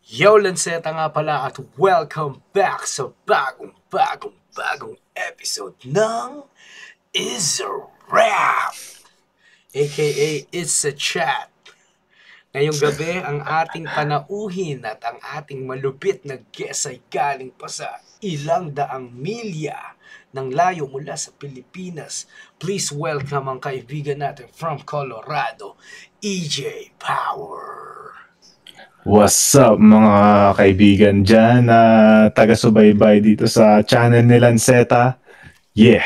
Yo, Lanceta nga pala at welcome back sa bagong episode ng Is a Rap, aka It's a Chat. Ngayong gabi, ang ating panauhin at ang ating malupit na guest ay galing pa sa ilang daang milya ng layo mula sa Pilipinas. Please welcome ang kaibigan natin from Colorado, EJ Power. What's up mga kaibigan dyan na taga-subaybay dito sa channel ni Lanceta? Yeah!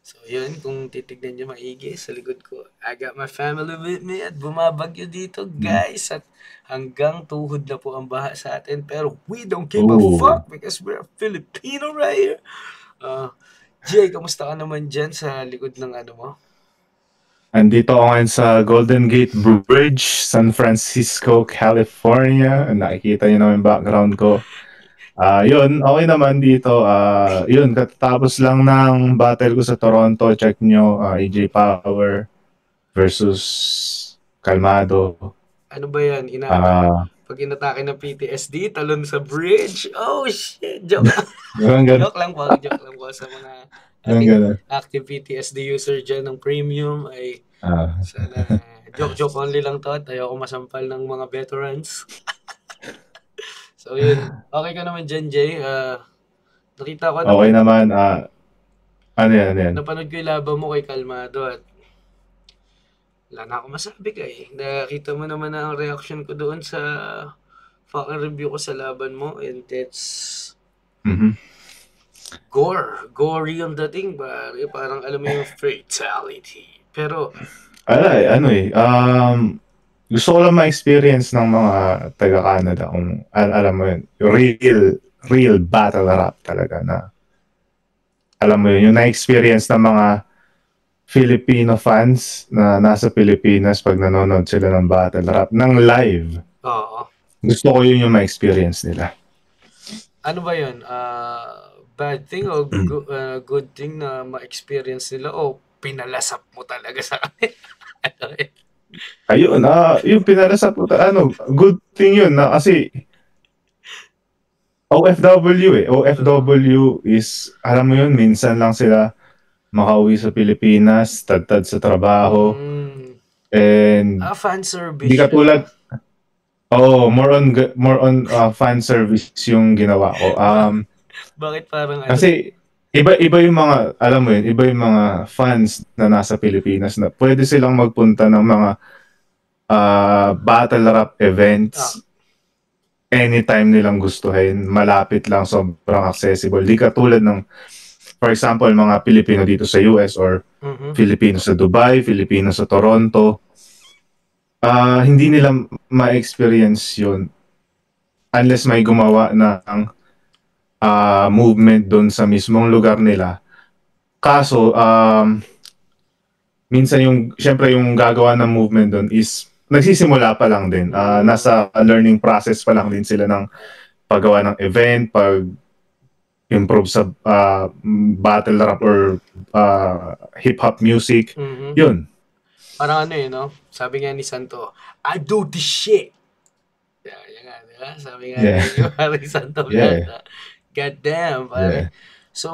So yun, kung titignan nyo maigi sa likod ko, I got my family with me at bumabagyo dito guys at hanggang tuhod na po ang baha sa atin pero we don't give a fuck because we're a Filipino right here. Jay, kamusta ka naman dyan sa likod ng ano mo? Andito ako ngayon sa Golden Gate Bridge, San Francisco, California. Nakikita nyo naman yung background ko. Yun, okay naman dito. Yun, katapos lang ng battle ko sa Toronto. Check nyo, EJ Power versus Kalmado. Ano ba yan? Pag inatake ng PTSD, talon sa bridge. Oh shit! Joke lang po sa mga active PTSD user dyan ng premium ay sana joke only lang to at ayoko masampal ng mga veterans. So yun, okay ka naman dyan, Jay. Nakita ko okay naman. Ano yan? Napanood ko yung laban mo kay Kalmado at wala na ako masabi kay. Nakita mo naman na ang reaction ko doon sa fucking review ko sa laban mo and it's gory yung dating ba? Parang alam mo yung fatality. Pero gusto ko lang ma-experience ng mga taga-Canada kung alam mo yun, real battle rap talaga na alam mo yun, yung na-experience ng mga Filipino fans na nasa Pilipinas pag nanonood sila ng battle rap ng live. Oo. Gusto ko yun yung ma-experience nila. Ano ba yun? Bad thing o good thing na ma-experience nila o pinalasap mo talaga sa kanila? Ayun, yung pinalasap mo, good thing yun na kasi OFW is, alam mo yun, minsan lang sila makauwi sa Pilipinas, tad sa trabaho, and fan service. Di katulad, more on fan service yung ginawa ko. Bakit parang kasi iba yung mga, alam mo yun, iba yung mga fans na nasa Pilipinas na pwede silang magpunta ng mga battle rap events anytime nilang gustuhin, malapit lang, sobrang accessible. Di katulad ng, for example, mga Pilipino dito sa US or Filipino sa Dubai, Filipino sa Toronto. Hindi nila ma-experience yun unless may gumawa ng movement doon sa mismong lugar nila. Kaso, minsan syempre yung gagawa ng movement doon is nagsisimula pa lang din. Nasa learning process pa lang din sila ng paggawa ng event, pag-improve sa battle rap or hip-hop music. Yun. Parang no? Sabi nga ni Santo, I do this shit. Yan nga, diba? Sabi nga ni Santo. God damn, pare. So,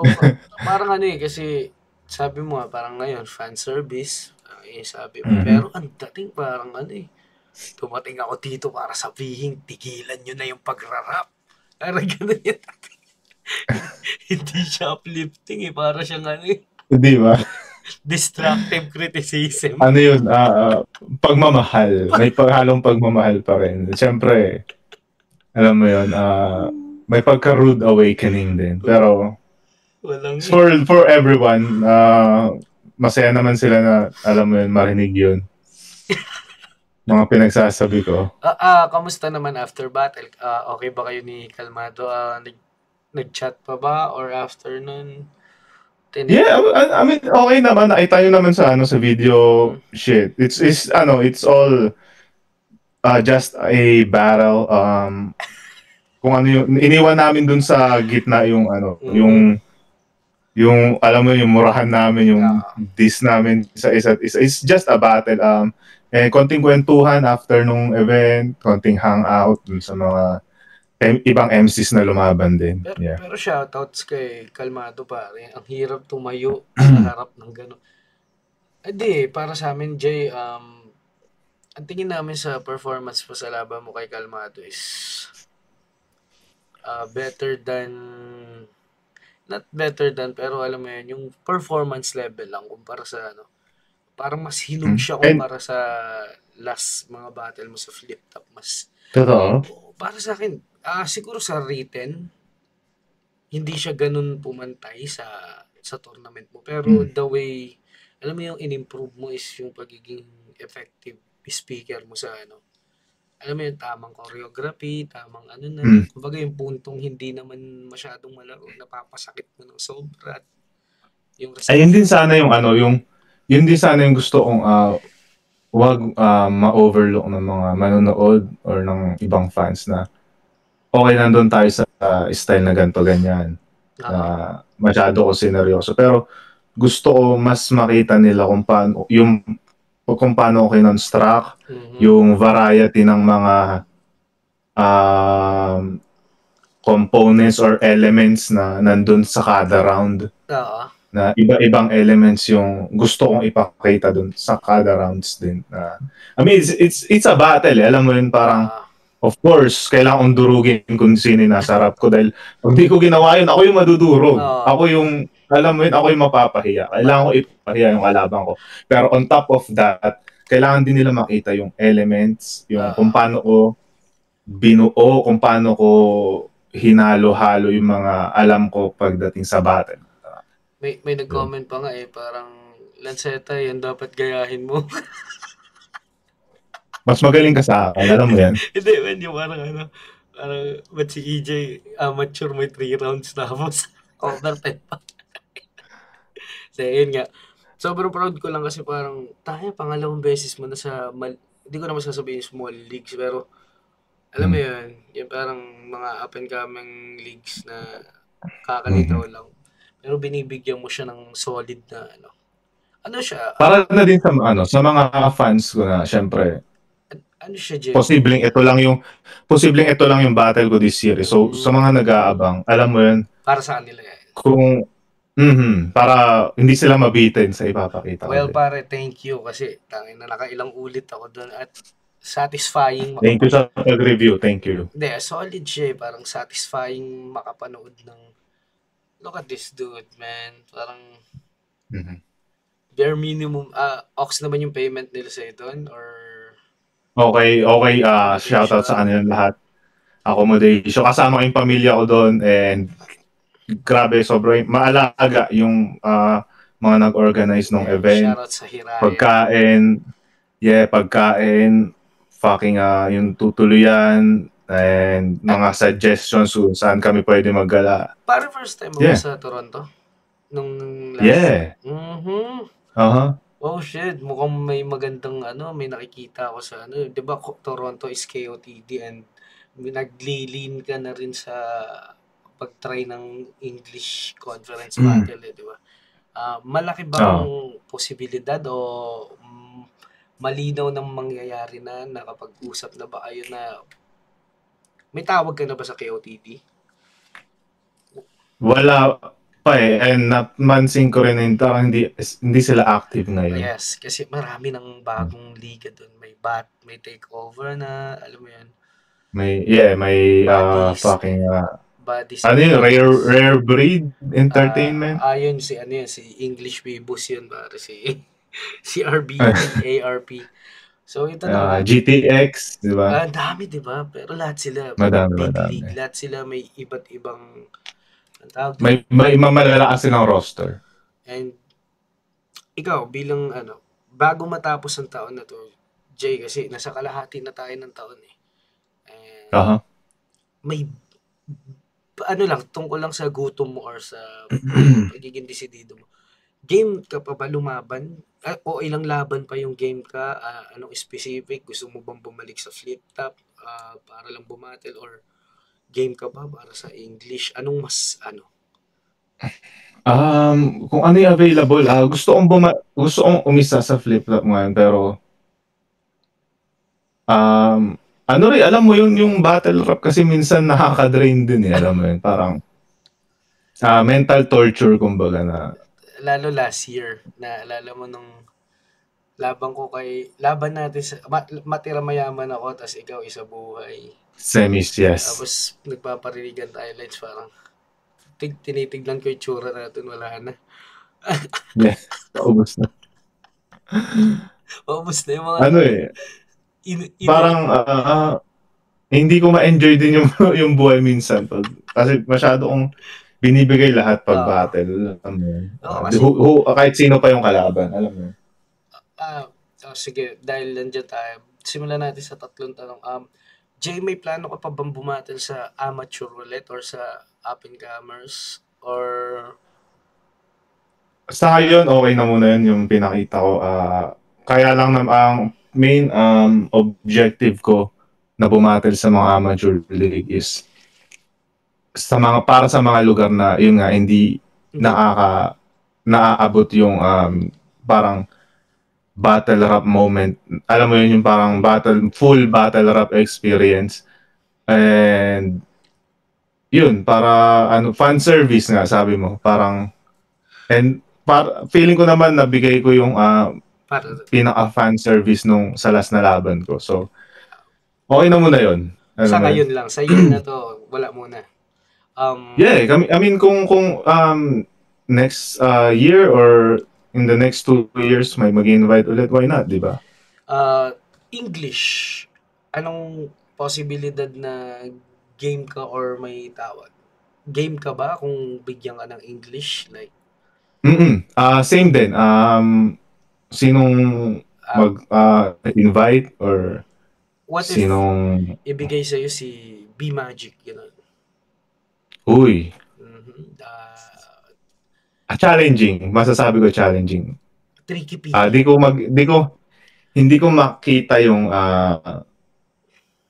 parang kasi sabi mo parang ngayon, fan service, sabi mo. Pero ang dating parang tumating ako dito para sabihin, tigilan nyo na yung pagrarap. Parang ganun yun. Hindi siya uplifting para siyang Hindi ba? Destructive criticism. Ano yun? Pagmamahal. May halong pagmamahal pa rin. Siyempre, alam mo yun, may pagka-rude awakening din. Pero, for everyone, masaya naman sila na, alam mo yun, marinig yun. Mga pinagsasabi ko. Kamusta naman after battle? Okay ba kayo ni Kalmado? Nag-chat pa ba? Or after nun? Yeah, I mean, okay naman. Nakita nyo naman sa video shit. It's all just a battle. Kung ano yung iniwan namin dun sa gitna yung yung alam mo yung murahan namin, yung diss namin sa isa't isa. It's just a battle. Konting kwentuhan after nung event, konting hangout dun sa mga ibang MCs na lumaban din. Yeah. Pero shoutouts kay Kalmado pare. Ang hirap tumayo sa harap ng gano'n. Hindi, para sa amin, Jay, ang tingin namin sa performance mo sa laban mo kay Kalmado is better than, not better than, pero alam mo yun, yung performance level lang kumpara sa parang mas hinog siya kumpara sa last mga battle mo sa flip top. Mas, totoo? Para sa akin, siguro sa written, hindi siya ganun pumantay sa tournament mo. Pero the way, alam mo yung in-improve mo is yung pagiging effective speaker mo sa alam mo yung tamang choreography, tamang kumbaga yung puntong hindi naman masyadong malaro, napapasakit mo ng sobra. Ayun din sana yung yun din sana yung gusto kong wag ma-overlook ng mga manonood or ng ibang fans na okay, nandun tayo sa style na ganito, ganyan. Masyado ko sineryoso. Pero gusto ko mas makita nila kung paano ko kinonstruct yung variety ng mga components or elements na nandun sa kada round. Na iba-ibang elements yung gusto kong ipakita dun sa kada rounds din. I mean, it's a battle. Alam mo yun, parang of course, kailangan kong durugin kung sino yung nasa harap ko dahil pag di ko ginawa yun, ako yung madudurog. Ako yung, alam mo yun, ako yung mapapahiya. Kailangan ko ipahiya yung kalaban ko. Pero on top of that, kailangan din nila makita yung elements, yung kung paano ko binuo, kung paano ko hinalo-halo yung mga alam ko pagdating sa battle. May nag-comment pa nga parang Lanceta, yan dapat gayahin mo. Mas magaling ka sa akin, alam mo yan. Hindi, man, yung parang ba't si EJ amateur may 3 rounds tapos overtime pa. So, yun nga. Sobrang proud ko lang kasi parang pangalawang beses mo na sa hindi ko naman sasabihin small leagues, pero alam mo yun, yung parang mga up and coming leagues na kakalitaw lang. Pero binibigyan mo siya ng solid na siya. Para na din sa mga fans ko na syempre. Siya, Jay? Posibleng ito lang yung battle ko this year. So sa mga nag-aabang, alam mo yun. Para sa kanila yan. Kung para hindi sila mabitin sa ipapakita. Well, pare, thank you kasi tangin na nakailang ulit ako doon at satisfying. Thank you sa pag-review. Thank you. Hindi, solid siya. Parang satisfying makapanood ng look at this dude, man. Parang bare minimum. Ox naman yung payment nila sa doon or Okay. Shoutout sa kanilang lahat. Accommodation. Kasama yung pamilya ko doon and grabe, sobrang maalaga yung mga nag-organize ng event. Shoutout sa Hiraya. Pagkain, fucking yung tutuluyan, and mga suggestions kung saan kami pwede maggala. Para first time mo sa Toronto? Nung last? Oh shit, mukhang may magandang may nakikita ako sa di ba Toronto is KOTD and naglilin ka na rin sa pag-try ng English conference battle, di ba? Malaki bang posibilidad o malinaw nang mangyayari na nakapag-usap na ba kayo na may tawag ka na ba sa KOTD? Wala pa and napansin ko rin hindi sila active ngayon. Yes, kasi marami ng bagong liga doon. May takeover na, alam mo yan. May fucking Rare Breed Entertainment. Yun si English Weebus yun, pare si RB, ARP. So ito na GTX, di ba? Dami, di ba? Pero lahat sila madami. league. Lahat sila may iba't ibang may malalakas silang roster. And ikaw bilang bago matapos ang taon na to, Jay, kasi nasa kalahati na tayo ng taon And may lang tungkol lang sa gutom mo or sa pagiging desidido mo. Game ka pa ba lumaban? O ilang laban pa yung game ka? Anong specific? Gusto mo bang bumalik sa flip top para lang bumatel? Or game ka ba para sa English? Anong mas kung ano yung available, gusto kong umisa sa flip top ngayon pero Ano rin, alam mo yun, yung battle rap kasi minsan nakaka-drain din eh, alam mo yun, parang mental torture kumbaga na. Lalo last year, naalala mo nung laban natin sa, matira mayaman ako, tas ikaw isa buhay. Semis, yes. Tapos nagpaparinigan tayo lines, parang tinitignan ko yung tsura natin, wala na. Yeah, paubos na. Paubos na yung mga Ano eh, parang hindi ko ma-enjoy din yung yung buhay minsan pag, kasi masyado kong binibigay lahat pag battle. Alam mo yun. Kahit sino pa yung kalaban, alam mo yun. Sige, dahil nandiyan tayo, simulan natin sa tatlong tanong. Jay, may plano ka pa bang bumatel sa amateur roulette or sa up-and-comers? Or... Sa ngayon, okay na muna yun yung pinakita ko. Kaya lang ang main objective ko na bumatel sa mga amateur league is para sa mga lugar na yun nga hindi naaabot yung parang battle rap moment. Alam mo yun yung parang full battle rap experience. And yun, para fan service nga sabi mo, parang feeling ko naman nabigay ko yung pinaka fan service nung sa last na laban ko. So okay na muna yun. Sa ngayon lang, sa year na to, wala muna. Yeah, I mean kung next year or in the next 2 years may mag-invite ulit, why not, di ba? English, anong posibilidad na game ka or may tawag? Game ka ba kung bigyan ka ng English? Like, same din. Sinong mag-invite or what sinong... if ibigay sa'yo si B-Magic, gano'n? Uy. Challenging. Masasabi ko challenging. Tricky P. Hindi ko makita yung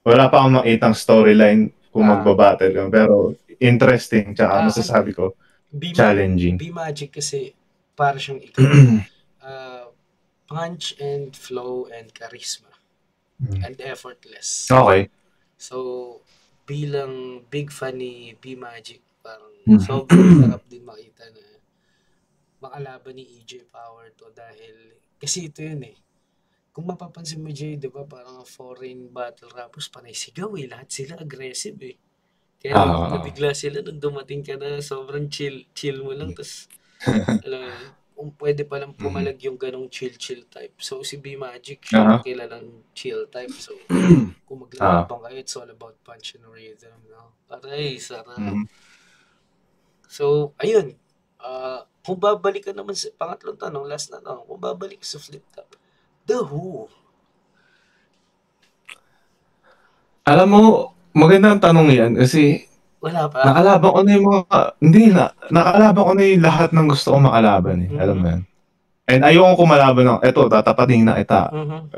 wala pa akong makitang storyline kung magbabattle yun, pero interesting, tsaka masasabi ko challenging. B-Magic kasi para siyang ikaw. Punch and flow and charisma. And effortless. Okay. So, bilang big fan ni B-Magic, parang sobrang sarap din makita na makalaban ni EJ Power to dahil, kasi ito yun eh. Kung mapapansin mo, Jay, di ba, parang foreign battle rappers, panay sigaw eh. Lahat sila aggressive eh. Kaya nabigla sila nung dumating ka na sobrang chill mo lang. Tapos, alam mo, pwede palang pumalag yung ganong chill type. So, si B-Magic, siya kilalang chill type. So, kung maglalaban kayo, it's all about punch and rhythm. No? Aray, sarap. So, ayun. Kung babalik ka naman sa pangatlong tanong, last na tanong, kung babalik sa Flip Top, The Who. Alam mo, magandang tanong yan kasi wala pa. Nakalaban ko na yung nakalaban ko na yung lahat ng gusto kong makalaban eh. Alam mo yan. And ayoko ko malaban ng, eto, tatapatin na kita.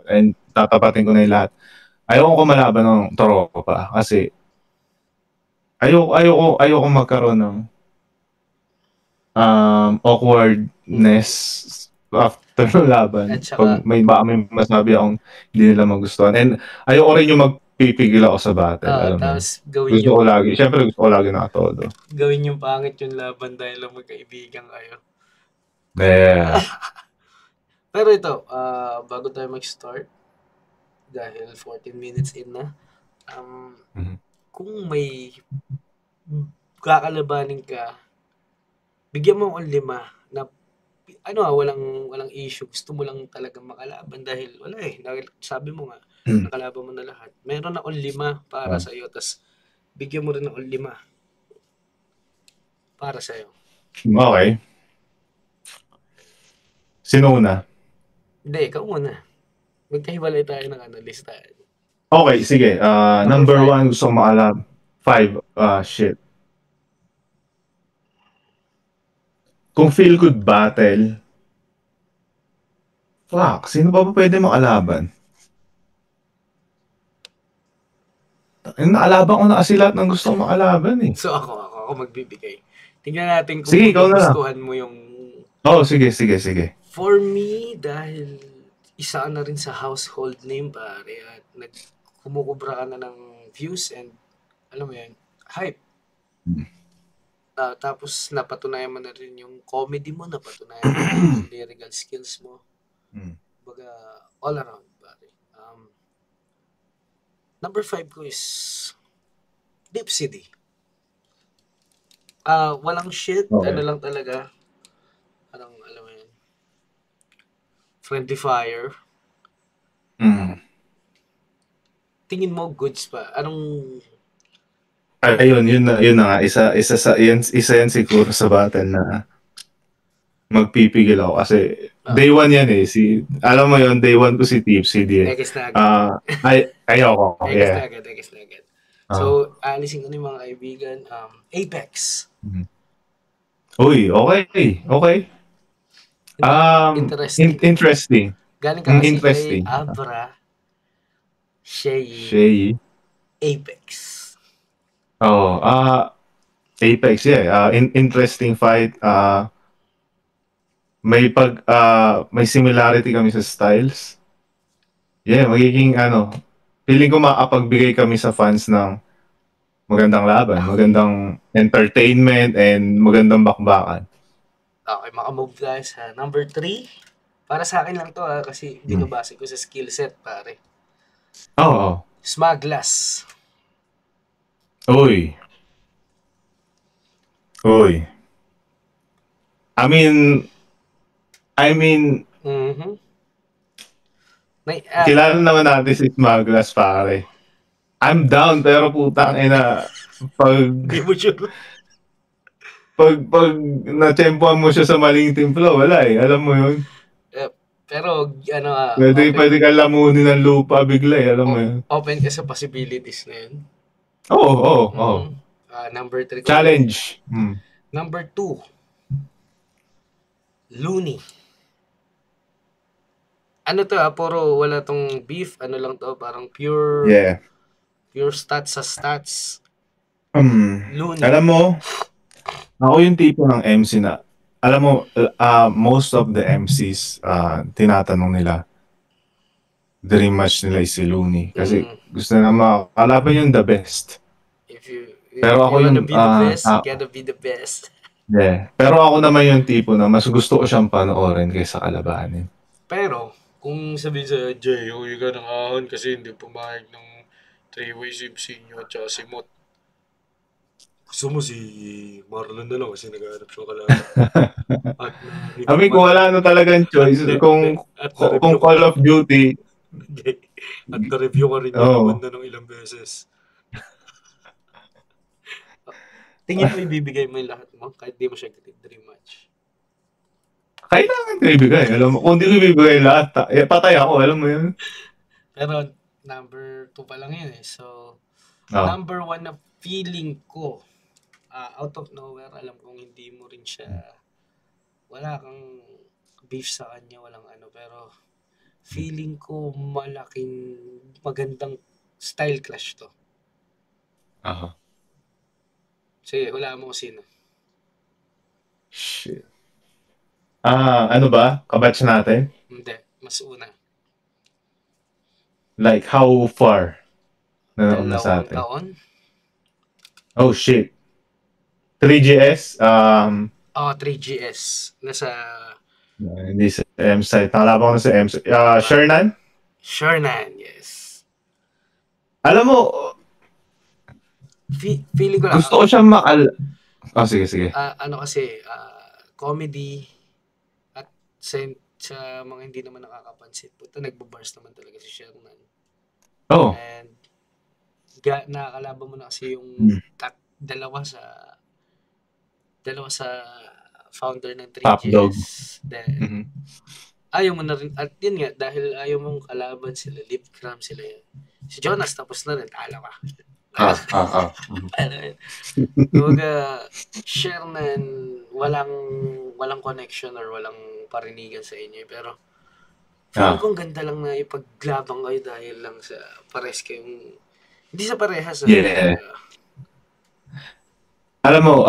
And tatapatin ko na yung lahat. Ayoko ko malaban ng tropa kasi ayoko magkaroon ng awkwardness after ng laban. Pag may masabi akong hindi nila magustuhan. And ayoko rin yung pipigil ako sa battle. Alam mo. Gusto ko lagi nakatodo. Gawin yung pangit yung laban dahil lang magkaibigan kayo. Yeah. Pero ito, bago tayo mag-start, dahil 14 minutes in na, kung may kakalabanin ka, bigyan mo ang 5 na walang issue. Gusto mo lang talagang makalaban dahil wala eh. Sabi mo nga, nakalaban mo na lahat. Meron akong 5 para sa iyo, tas bigyan mo rin akong 5 para sa iyo. Okay. Sino una? Hindi, ikaw muna. Magkahiwalay tayo ng listahan. Okay, sige. Number 1, gusto ko makalaban. 5. Shit. Kung feel good battle, sino ba pwede makalaban? Nakalaban ko na kasi lahat ng gusto ko makalaban eh. So ako magbibigay. Tingnan natin kung gustuhan mo yung... sige. For me, dahil isa na rin sa household name pare at kumukubra ka na ng views and alam mo yun, hype. Tapos napatunayan mo na rin yung comedy mo, napatunayan mo yung lyrical skills mo. Baga, all around, pare. Number 5 ko is Deep City. Walang shit, Okay. ano lang talaga. Alam mo yun. Friendly Fire. Tingin mo goods pa? Anong Ayun, yun na nga. Isa yan siguro sa battle na magpipigil ako kasi day one yan eh. Alam mo yun, day one ko si Tipsy eh. Ekis na agad. Ayoko. Ekis Yeah. na agad. So, alisin ko na yung mga kaibigan. Apex. Uy, okay. Interesting. Galing ka kasi Interesting. kay Abra, Shay. Apex. Apex, yeah. Interesting fight. May similarity kami sa styles. Yeah, magiging feeling ko makapagbigay kami sa fans ng magandang laban, magandang entertainment, and magandang bakbakan. Okay, makamove tayo sa number 3. Para sa akin lang to kasi binabase ko sa skill set, pare. Oo. Smaglas. Uy. I mean, kilala naman natin si Smaglas, pare. I'm down, pero putang ina, pag na-tempoan mo siya sa maling timpla, wala eh. Alam mo yun? Pero, pwede ka lamunin ng lupa bigla eh. Alam mo yun? Open ka sa possibilities na yun. Oo. Number 3 ko. Challenge. Number 2. Looney. Ano to puro wala tong beef, ano lang to, parang pure stats sa stats. Looney. Alam mo, ako yung tipo ng MC na, alam mo, most of the MCs, tinatanong nila, dream match nila is si Looney. Kasi gusto na makakalaban yung the best. Pero ako yung, be the best, you gotta be the best. Yeah. Pero ako naman yung tipo na mas gusto ko siyang panoorin kaysa kalabanin. Pero, kung sabihin sa Jay, uwi ka ng ahon kasi hindi pumayag ng 3-way si Sinyo at saka si Mot. Gusto mo si Marlon na lang kasi naghahanap siya kalaban. Kung wala na talagang choice, kung Call of Duty. At na-review ka rin yung banda ng ilang beses. Tingin mo ibibigay mo yung lahat mo kahit di mo siya dream match? Kailangan ko ibigay. Alam mo, kung di ko ibigay lahat, patay ako. Alam mo yun? Pero number 2 pa lang yun eh. So, number 1 na feeling ko, out of nowhere, alam kong hindi mo rin siya, wala kang beef sa kanya, walang ano, pero feeling ko magandang style clash to. Sige, wala mo kung sino. Shit. Ano ba? Kabatch natin? Hindi, mas una. Like, how far? Na sa atin? Taon? Oh, shit. 3GS? 3GS. Nasa... Hindi sa M-site. Nakalaban ko na sa M-site. Shernan? Shernan, yes. Alam mo, feeling ko lang. Gusto ko siyang sige. Kasi, comedy at sa mga hindi naman nakakapansin. Puta, nagbabars naman talaga si Shernan. And nakakalaban mo na kasi yung dalawa sa founder ng 3GS. Ayaw mo na rin, at yun nga, dahil ayaw mong kalaban sila, lip cram sila yan. Si Jonas tapos na rin, tala ka. Shernan, walang connection or walang parinigan sa inyo. Pero, feeling kong ganda lang na ipaglabang kayo dahil lang sa pares kayong, hindi sa parehas. Alam mo,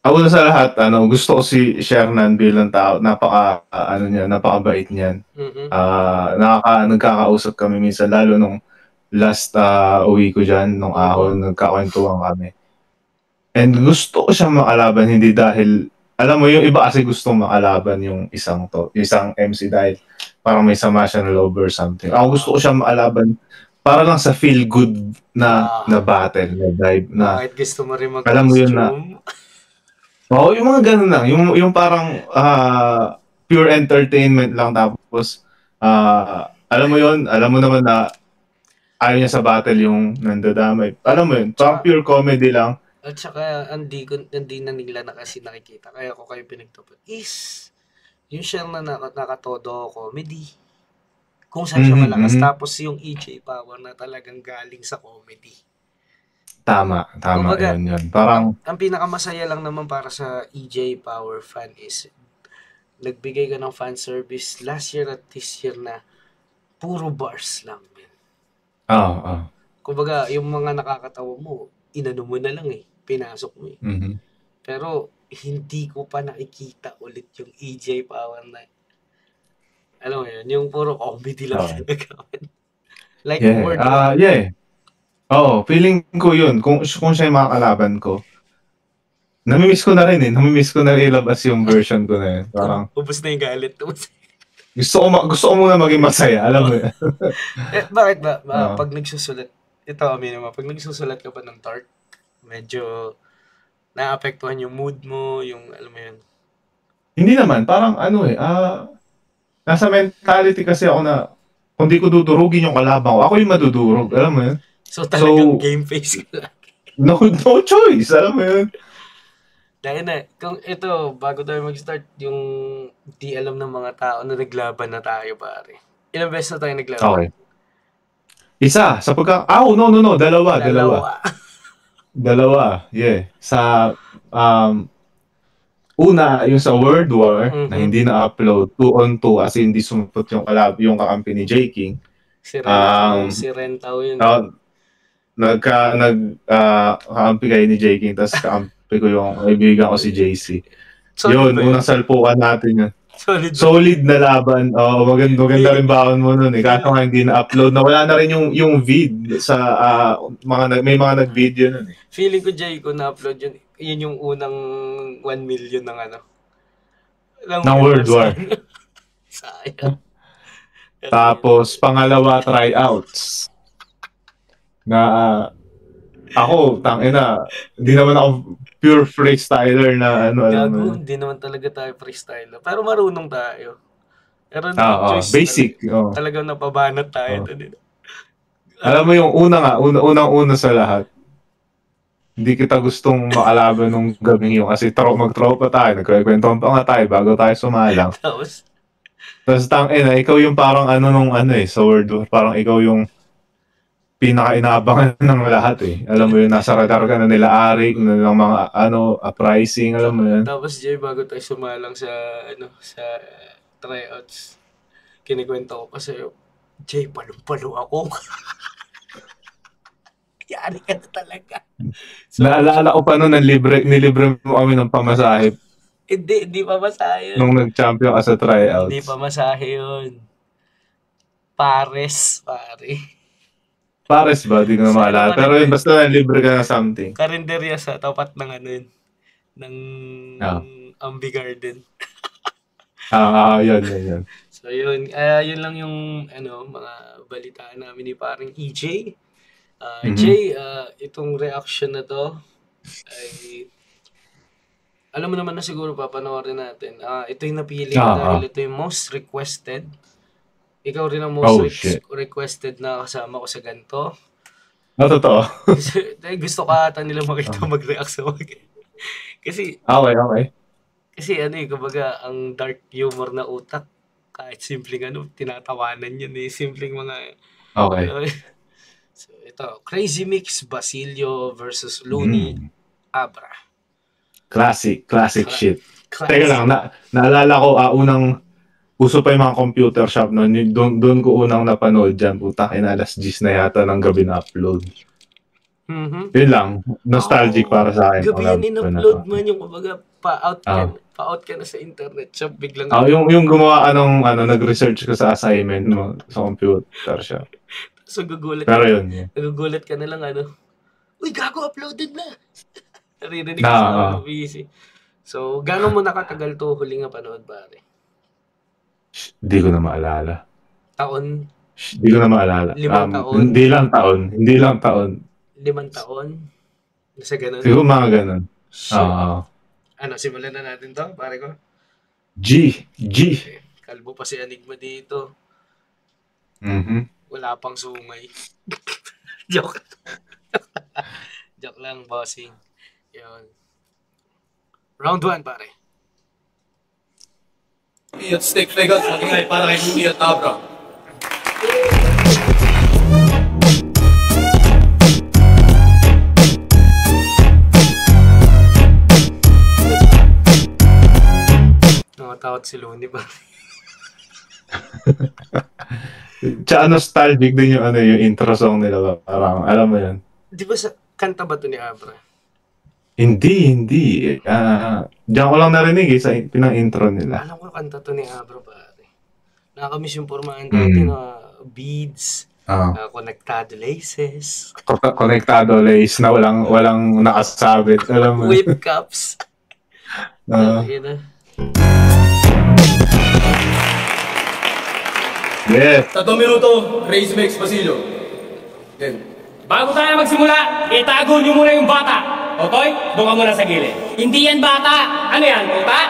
Una sa lahat, gusto ko si Shernan bilang tao. Napakabait niyan. Nagkakausap kami minsan, lalo nung last uwi ko dyan, nung ahon, nagkakwentuhan kami. And gusto ko siyang makalaban, hindi dahil, alam mo, yung iba kasi gustong makalaban yung isang MC dahil parang may sama siya na love or something. Ako gusto ko siyang makalaban para lang sa feel good na battle, na dive, na Bakit gusto mo rin alam mo yun na, mag-costume? yung mga ganun lang, yung parang pure entertainment lang, tapos alam mo naman na ayaw niya sa battle yung nandadamay. Alam mo yun, parang pure comedy lang. At saka, hindi na nila na kasi nakikita. Kaya ko kayo pinagtupad. Yung siyang na nakatodo comedy. Kung saan siya malakas. Tapos yung EJ Power na talagang galing sa comedy. Tama. Kumbaga, yun. Parang, ang pinakamasaya lang naman para sa EJ Power fan is nagbigay ka ng fan service last year at this year na puro bars lang. Kumbaga, yung mga nakakatawa mo, inano mo na lang pinasok mo Pero, hindi ko pa nakikita ulit yung EJ Power na, alam mo yun, yung puro comedy lang nagawin. Like, word war. Feeling ko yun, kung siya yung makakalaban ko, namimiss ko na rin namimiss ko na ilabas yung version ko na yun. Parang, ubus na yung galit. gusto ko muna maging masaya, alam mo yun. Bakit ba? Pag nagsusulat, ito amin naman, pag nagsusulat ka pa ng dark, medyo naapektuhan yung mood mo, yung alam mo yun. Hindi naman, parang nasa mentality kasi ako na kung di ko dudurugin yung kalaban ko, ako yung madudurog, alam mo yun. So talagang game face ka lagi. No choice, alam mo yun. Dahil na, kung ito, bago tayo mag-start, yung di alam ng mga tao na naglaban na tayo, pare. Ilang beses na tayo naglaban? Okay. Isa, sa no, dalawa, yeah. Sa, una, yung sa World War, na hindi na-upload, 2-on-2, kasi hindi sumupot yung kakampi ni J. King. Si Rentao yun. Kakampi kayo ni J. King, tapos kakampi ko yung kaibigan ko si JC. Yun, unang salpukan natin yun. Solid na laban. Maganda rin baon mo nun Kaso nga hindi na-upload na. Wala na rin yung vid sa may mga nag-video nun Feeling ko, Jay, kung na-upload yun, yun yung unang 1 million ng ng World War. Sayang. Tapos, pangalawa, tryouts. Na ako, hindi naman ako pure freestyler na Gago, hindi naman talaga tayo freestyler. Pero marunong tayo. Pero basic. Talagang napabanat tayo. Alam mo yung unang-una sa lahat. Hindi kita gustong makalaban nung gabing yun kasi mag-tropa tayo. Nagkwentuhan pa nga tayo bago tayo sumalang. Tapos ikaw yung parang sa World War. Parang ikaw yung pinaka-inaabangan ng lahat Alam mo yun, nasa radar ka na nila Arik, ng mga uprising, alam mo yun. Tapos Jay, bago tayo sumalang sa tryouts, kinikwento ko pa sa'yo, Jay, palong-palo ako. Yari ka na talaga. So, naalala ko pa noon, nilibre mo kami ng pamasahe. Hindi pamasahe yun. Nung nag-champion ka sa tryouts. Hindi pamasahe yun. Pares, pare. Pares ba? Di ko na maalala. Pero yun, basta libre ka na something. Karinderya sa tapat ng ng Ambi Garden. Yun. So yun, yun lang yung mga balitaan namin ni paring EJ. Jay, itong reaction na to ay alam mo naman na siguro papanoorin natin. Ito yung napili ko dahil ito yung most requested. Ikaw rin ang most requested na kasama ko sa ganito. Totoo. Gusto ka ata nila makita mag-react sa Kasi, okay. Kasi kumbaga, ang dark humor na utak, kahit simpleng tinatawanan yun simpleng mga... Okay. So, ito, Crazy Mix Basilio versus Looney Abra. Classic shit. Teka lang, naalala ko, uso pa yung mga computer shop doon ko unang napanood dyan, alas 10 na yata ng gabi na upload. Yun lang. Nostalgic para sa akin. Gabi yan in-upload man yung kumbaga pa-out ka na sa internet siya biglang yung gumawa nag-research ka sa assignment mo sa computer siya. So gugulat pero ka. Yun. Nagugulat ka na lang uy gago uploaded na. Naririnig ka sa busy. So gaano mo nakatagal to huling nga panood pare? Hindi ko na maalala. Taon? Hindi ko na maalala. 5 taon? Hindi lang taon. 5 taon? Nasa ganun? Siguro mga ganun. Simulan na natin to, pare ko? G. Okay. Kalbo pa si Enigma dito. Wala pang sungay. Joke. Joke lang, bossing. Yun. Round 1, pare. At Steak Vegas, magingay para kay Luni at Abra. Nakatakot si Luni ba? Tsaka nostalgic din yung yung intro song nila. Parang, alam mo yun. Di ba kanta ba ito ni Abra? Hindi. Diyan ko lang narinig sa pinang-intro nila. Alam ko kanta to ni Abra pare. Nakakamiss yung formaan dati na beads, connectado laces. Connectado lace na walang nakasabit. Alam mo. Whip cups. Yes. 3 minuto, Crazy Mix Basilio. Bago tayo magsimula, itago niyo muna yung bata. Otoy, doon ka muna sa gilid. Hindi yan bata. Ano yan, tuta?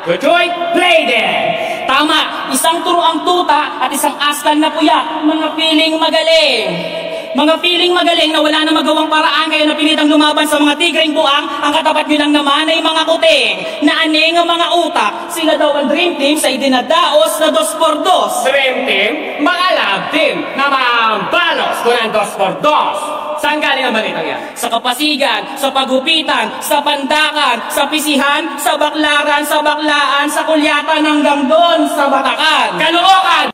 Chuchoy, play there! Tama, isang turuang tuta at isang askal na puya. Mga piling magaling. Mga piling magaling na wala na magawang paraan kaya napilitang lumaban sa mga tigring buang. Ang katapat nilang naman ay mga kuting na aning ang mga utak. Sila daw ang dream team sa idinadaos na 2x2. Dream team? Mga love team na mambalos ko ng 2x2. Saan galing ang balitang yan? Sa kapasigan, sa pagupitan, sa pandakan, sa pisihan, sa baklaran, sa baklaan, sa kulyatan hanggang doon sa batakan. Kalookan!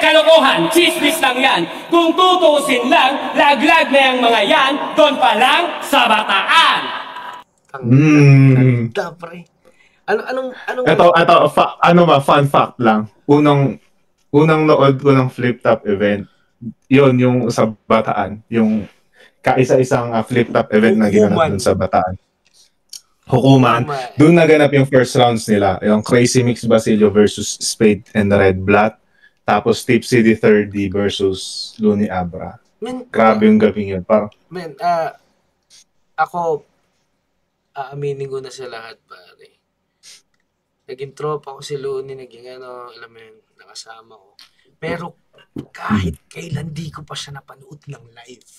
Kalokohan, chismis lang yan. Kung tutusin lang, laglag na yung mga yan, doon pa lang sa bataan. Ganda, pre. Anong Ito, fun fact lang. Unang nood ko ng flip-top event, yun, yung sa Bataan. Yung kaisa-isang flip-top event na ginanap dun sa Bataan. Hukuman. Doon naganap yung first rounds nila. Yung Crazy Mix Basilio versus Spade and Red Blood. Tapos Tipsy D30 versus Luni Abra. Grabe yung gabing yun. Ako, aaminin ko na sa lahat, pare. Naging tropa ko si Luni, naging alam mo yun, nakasama ko. Pero kahit kailan di ko pa siya napanood ng live.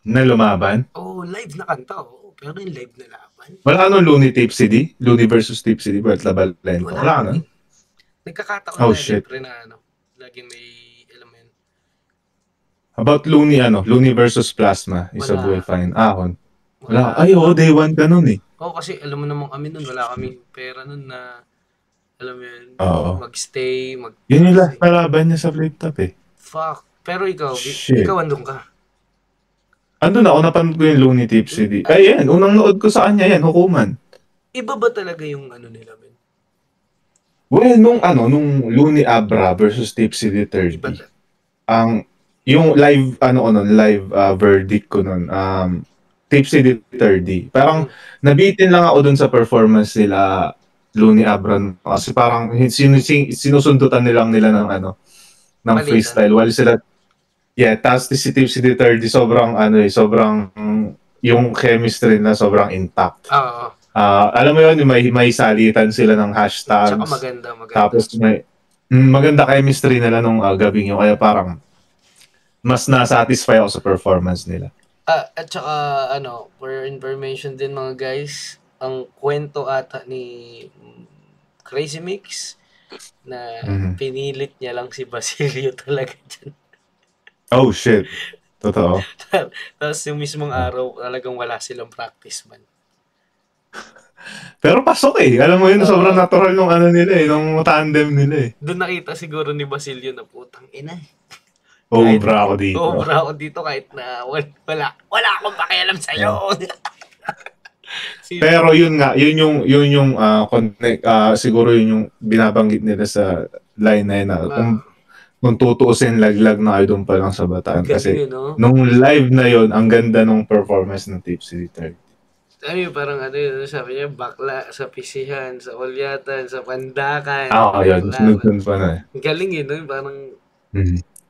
Na lumaban? Live na kanta, pero yung live na laban. Wala Luni Tipsy D? Luni versus Tipsy D? Wala ka nun? Nagkakataon na siyempre na laging may, alam mo yun. About Luni versus Plasma, isa buhay fine. Wala. Day one ka nun eh. Kasi alam mo naman kami nun, wala kami pera nun na, alam mo yun, mag-stay, yun yung last palaban niya sa flip-top eh. Fuck. Pero ikaw andun ka. Andun ako, napanood ko yung Luni Tipsy D. Yan, unang nood ko sa kanya yan, Hukuman. Iba ba talaga yung nila, men? Well, nung Luni Abra versus Tipsy D30, yung live, live verdict ko nun, Tipsy D30. Parang, nabitin lang ako dun sa performance nila, Luni Abra. Kasi parang, sinusundutan nila ng freestyle. While sila, tapos si Tipsy D30, sobrang, yung chemistry na sobrang intact. Alam mo yun, may salitan sila ng hashtags. Tsaka maganda. Tapos maganda chemistry nila nung gabing yun. Kaya parang mas na-satisfy ako sa performance nila. At saka, for information din mga guys, ang kwento ata ni Crazy Mix na pinilit niya lang si Basilio talaga dyan. Oh, shit. Totoo. Tapos yung mismong araw, talagang wala silang practice man. Pero pasok eh. Alam mo yun, sobrang natural nung nila eh, nung tandem nila eh. Doon nakita siguro ni Basilio na putang ina. Obra ako dito. Obra ako dito kahit na wala akong pakialam sa'yo. Pero yun nga, yun yung connect, siguro yun yung binabanggit nila sa line na yun na kung tutuusin, laglag na kayo doon pa lang sa Bataan. Kasi nung live na yun, ang ganda nung performance ng Tipsy 30. Parang yun, sabi niya, bakla sa pisihan, sa ulyatan, sa pandakan. Yun. Sunod pa na. Galing yun, no? Parang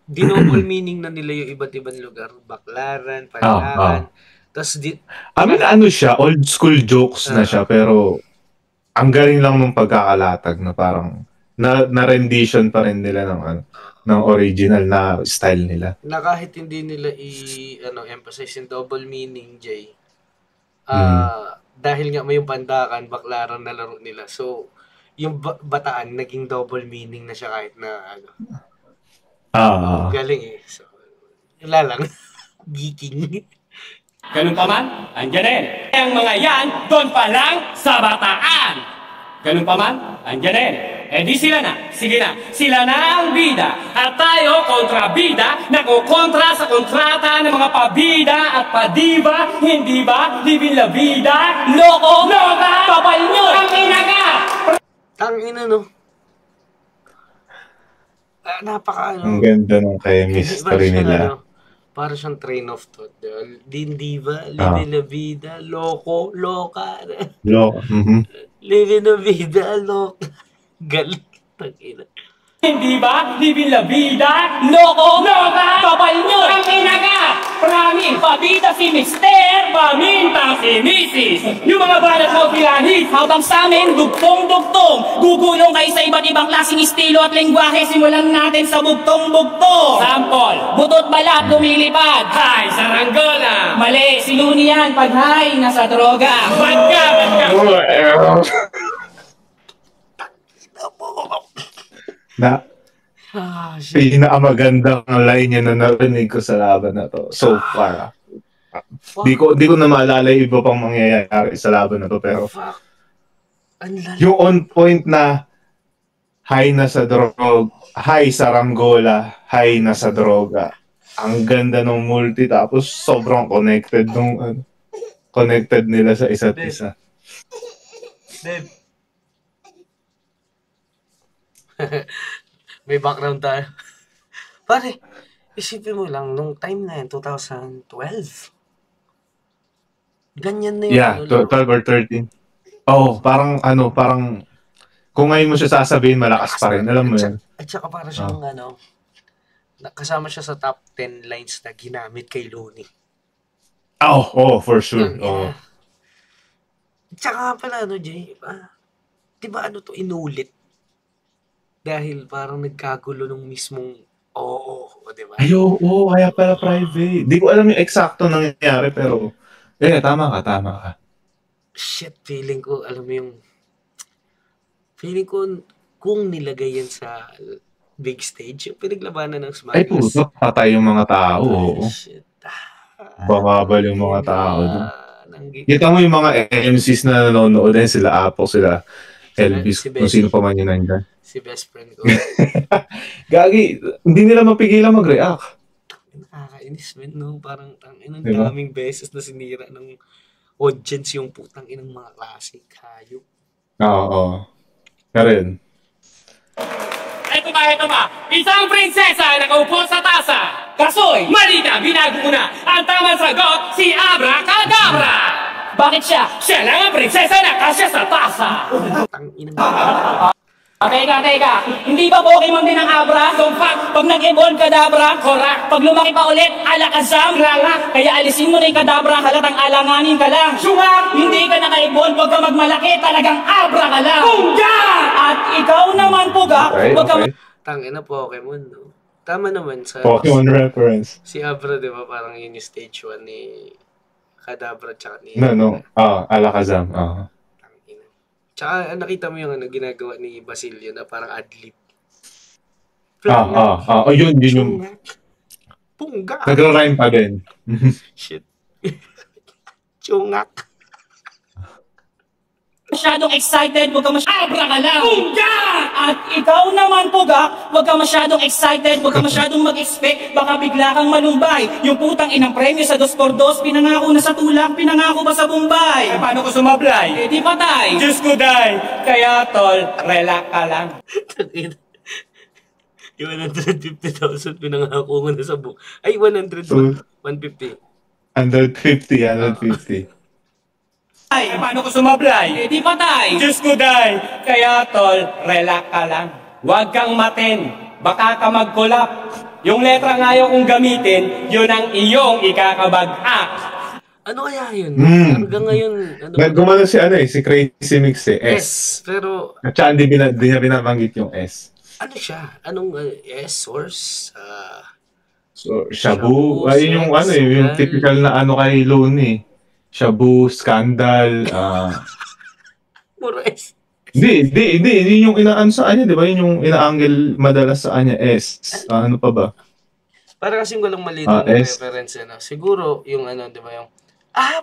dinouble meaning na nila yung iba't ibang lugar. Baklaran, pandakan. Tapos ano siya, old school jokes na siya, pero ang galing lang nung pagkakalatag na parang na-rendition pa rin nila ng original na style nila. Na kahit hindi nila emphasize yung double meaning, Jay. Dahil nga may yung pandakan, baklaran na laro nila. So, yung Bataan naging double meaning na siya kahit na galing eh. So, wala lang. Geeking. Ganun pa man, andyan rin. Ang mga yan, doon pa lang sa Bataan. Ganun pa man, andyan rin. Di sila na, sige na, sila na ang bida. At tayo, kontra bida, nakukontra sa kontrata ng mga pabida at padiba. Hindi ba, living la vida, loko, loka, kapal nyo, ang inaga. Tangina, no? Napaka, Ang ganda ng chemistry nila. Para siyang train of thought. Hindi ba, living la vida, loko, loka. Living la vida, loka. Galit. Tangina. Hindi ba? Living la vida, loko, loka, kapal nyo, ang inaga. Maraming pabida si Mister, paminta si Mrs. Yung mga banat mo pilanis, habang sa amin, dugtong-dugtong. Gugulong kayo sa iba't ibang klaseng estilo at lengguwahe, simulan natin sa bugtong-bugtong. Sample, butot balat, lumilipad. Hay, saranggola. Mali, si Luni yan, pag hay, nasa droga. Badka. Na pinakamagandang line niya na narinig ko sa laban na to so far. Di ko na maalala yung iba pang mangyayari sa laban na to, pero yung on point na high na sa drog, high sa ranggola, high na sa droga. Ang ganda ng multi, tapos sobrang connected nila sa isa't isa. Dave. May background tayo. Pare, isipin mo lang, nung time na yun, 2012. Ganyan na yun. Yeah, 12 or 13. Parang kung ngayon mo siya sasabihin, malakas pa rin. Alam mo yan. At saka para siyang kasama siya sa top 10 lines na ginamit kay Looney. For sure. At saka pala, Jay, diba inulit? Dahil parang nagkagulo nung mismong diba? Kaya pala private. Di ko alam yung eksakto nangyayari, pero tama ka. Shit, feeling ko kung nilagay yan sa big stage, yung pinaglabanan ng Smackers. Puto, patay yung mga tao. Shit. Bababal yung mga tao. Kita mo yung mga MCs na nanonood din, sila Apple, sila Elvis, kung sino pa man yun nandiyan. Si best friend ko. Gagi, hindi nila mapigilan mag-react. Nakakainis, man, no? Parang daming beses na sinira ng audience yung putang inang mga classic hayop. Oo. Karin. Ito ba? Isang prinsesa nakaupo sa tasa. Kasoy, mali ka, binago ko na. Ang tamang sagot, si Abracadabra. Bakit siya? Siya lang ang prinsesa na kasya sa tasa. Putang inang Teka. Hindi ba Pokemon din ang Abra? So, pag nag-evolve Kadabra, correct. Pag lumaki pa ulit, Alakazam, lala. Kaya alisin mo na yung Kadabra, halatang alanganin ka lang. Suma! Hindi ka naka-evolve, wag ka magmalaki, talagang Abra ka lang. Pungga! At ikaw naman, Puga, wag ka Tangina Pokemon, no? Tama naman sa Pokemon reference. Si Abra, di ba? Parang yun yung stage 1 ni Kadabra tsaka ni... Alakazam. Tsaka nakita mo yung ginagawa ni Basilio na parang adlib. Yun yung... Pungga! Nagra-rhyme pa din. Shit. Chungak. masyadong excited, huwag ka masyadong abra ka lang. Pugak! At ikaw naman, Pugak, huwag ka masyadong excited, huwag ka masyadong mag-expect, baka bigla kang malumbay. Yung putang inang premyo sa 2x2, pinangako na sa tulak, pinangako pa sa Bombay. Paano ko sumablay? Eh di patay. Diyos ko day. Kaya tol, relax ka lang. Yung 150,000 pinangako ko na sa book. Ay, 100 ba? 150. 150. Ay, paano ko sumablay? Eh di patay. Diyos ko day. Kaya tol, relax ka lang. Huwag kang maten. Baka ka mag-collab. Yung letra nga yung kung gamitin, yun ang iyong ikakabag-ak. Ano kaya yun? Hanggang ngayon, ano? Gumano si si Crazy Mix S. Pero, At saka hindi niya binabanggit yung S. ano siya? Anong S? Source? So, Shabu. Ay, yung sex, yung typical na kay Looney. Shabu, Scandal, Puro S. Hindi yung inaan sa kanya, di ba? Yun yung inaangle madalas sa kanya, S. Ano pa ba? Para kasing walang malinaw na S. reference, siguro, yung di ba, yung,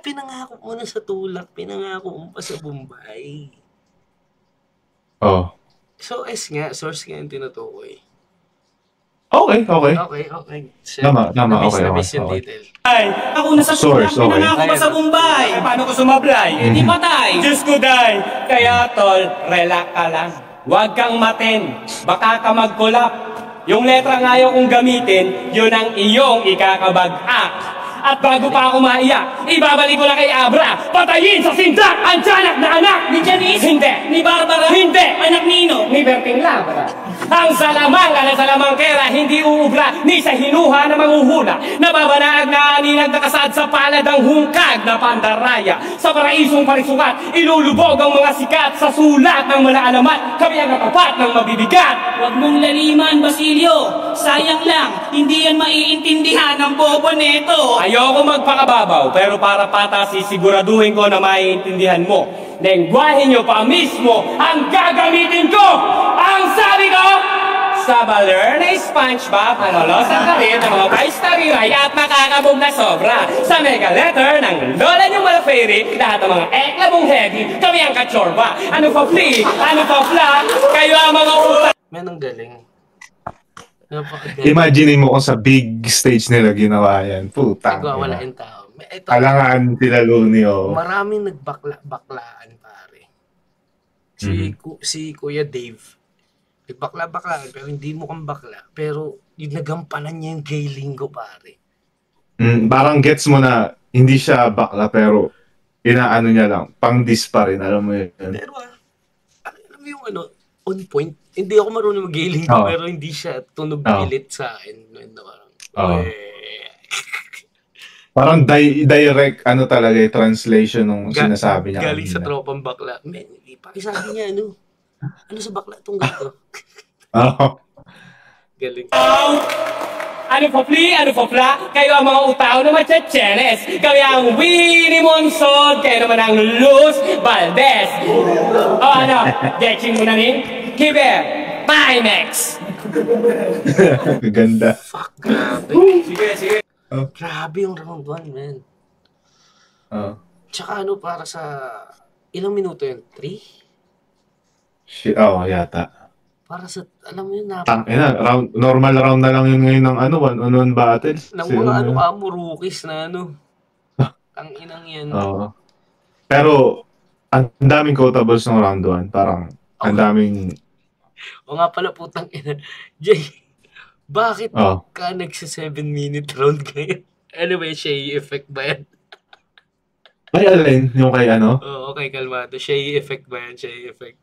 pinangako mo na sa tulak, pinangako mo pa sa Bombay. Oh. So, S nga, source nga yung tinutukoy. Okay. Okay. Tama, okay. Na-miss yung detail. Ay, ako na sa tulak, Source, okay. pinangako pa sa Bombay. Paano ko sumablay? Eh di patay. Diyos ko day. Kaya tol, relax ka lang. Huwag kang maten. Baka ka mag-collab. Yung letra nga yung kung gamitin, yun ang iyong ikakabag-ak. At bago pa ako maiyak, ibabalik ko lang kay Abra. Patayin sa sindak ang tiyanak na anak ni Janice. Hindi. Ni Barbara. Hindi. Anak Nino. Ni Berting Labra. Ang salamang salamangkera, hindi uubra, ni sa hinuha na manghuhula. Nababanaag na aninag nakasad sa palad ang hungkag na pandaraya. Sa paraisong parisukat, ilulubog ang mga sikat sa sulat ng mga alamat. Kami ang katapat ng mabibigat. Huwag mong laliman, Basilio. Sayang lang, hindi yan maiintindihan ng bobo neto. Ayoko magpakababaw, pero para patas sisiguraduhin ko na maiintindihan mo. Lengguwahe nyo pa mismo ang gagamitin ko! Ang sabi ko, sa baler na SpongeBob, manolos ang karir ng mga paistariray at makakabog na sobra. Sa mega letter ng lola niyong malaferi, lahat ng mga eklabong heavy, kami ang kachorba. Ano pa free, ano pa flat, kayo ang mga utak. Man, ang galing. Imagine mo kung sa big stage nila ginawa yan. Putang. Nagwawala yung tao. Ito, Alangan sila Looney, maraming nagbaklaan, pare. Si Kuya Dave, nagbakla-baklaan, pero hindi mo kang bakla. Pero yung nagampanan niya yung gay lingo, pare. Parang gets mo na hindi siya bakla, pero inaano niya lang. Pang-dis pa rin, alam mo yun. Pero alam mo yung on point. Hindi ako marunong mag-gay lingo, pero hindi siya tunog pilit sa akin. Parang direct talaga yung translation ng sinasabi niya. Galing sa tropang bakla. Pakisabi niya, ano sa bakla itong gato? Galing. Ano pa pli, ano pa pla, kayo ang mga utaw na machachenes. Kami ang Winnie Monsod, kayo naman ang Luz Valdez. Getching mo na ni? Kiber, Pimex. Ganda. Fuck, grabe. Sige. Grabe yung round 1, man. Tsaka para sa ilang minuto yun? 3? Shit, yata. Para sa, alam mo yun, normal round na lang yun ngayon ng one-on-one battles. Nang mga rookies na ang inang yan. Pero, ang daming quotables ng round 1. Parang, ang daming... O nga pala, putang ina. Jay, bakit ka nagsa 7-minute round kayo? Ano ba yung Shea effect ba yan? Ay, alin? Yung kay Oo, okay, kalmado. Shea effect ba yan? Shea effect.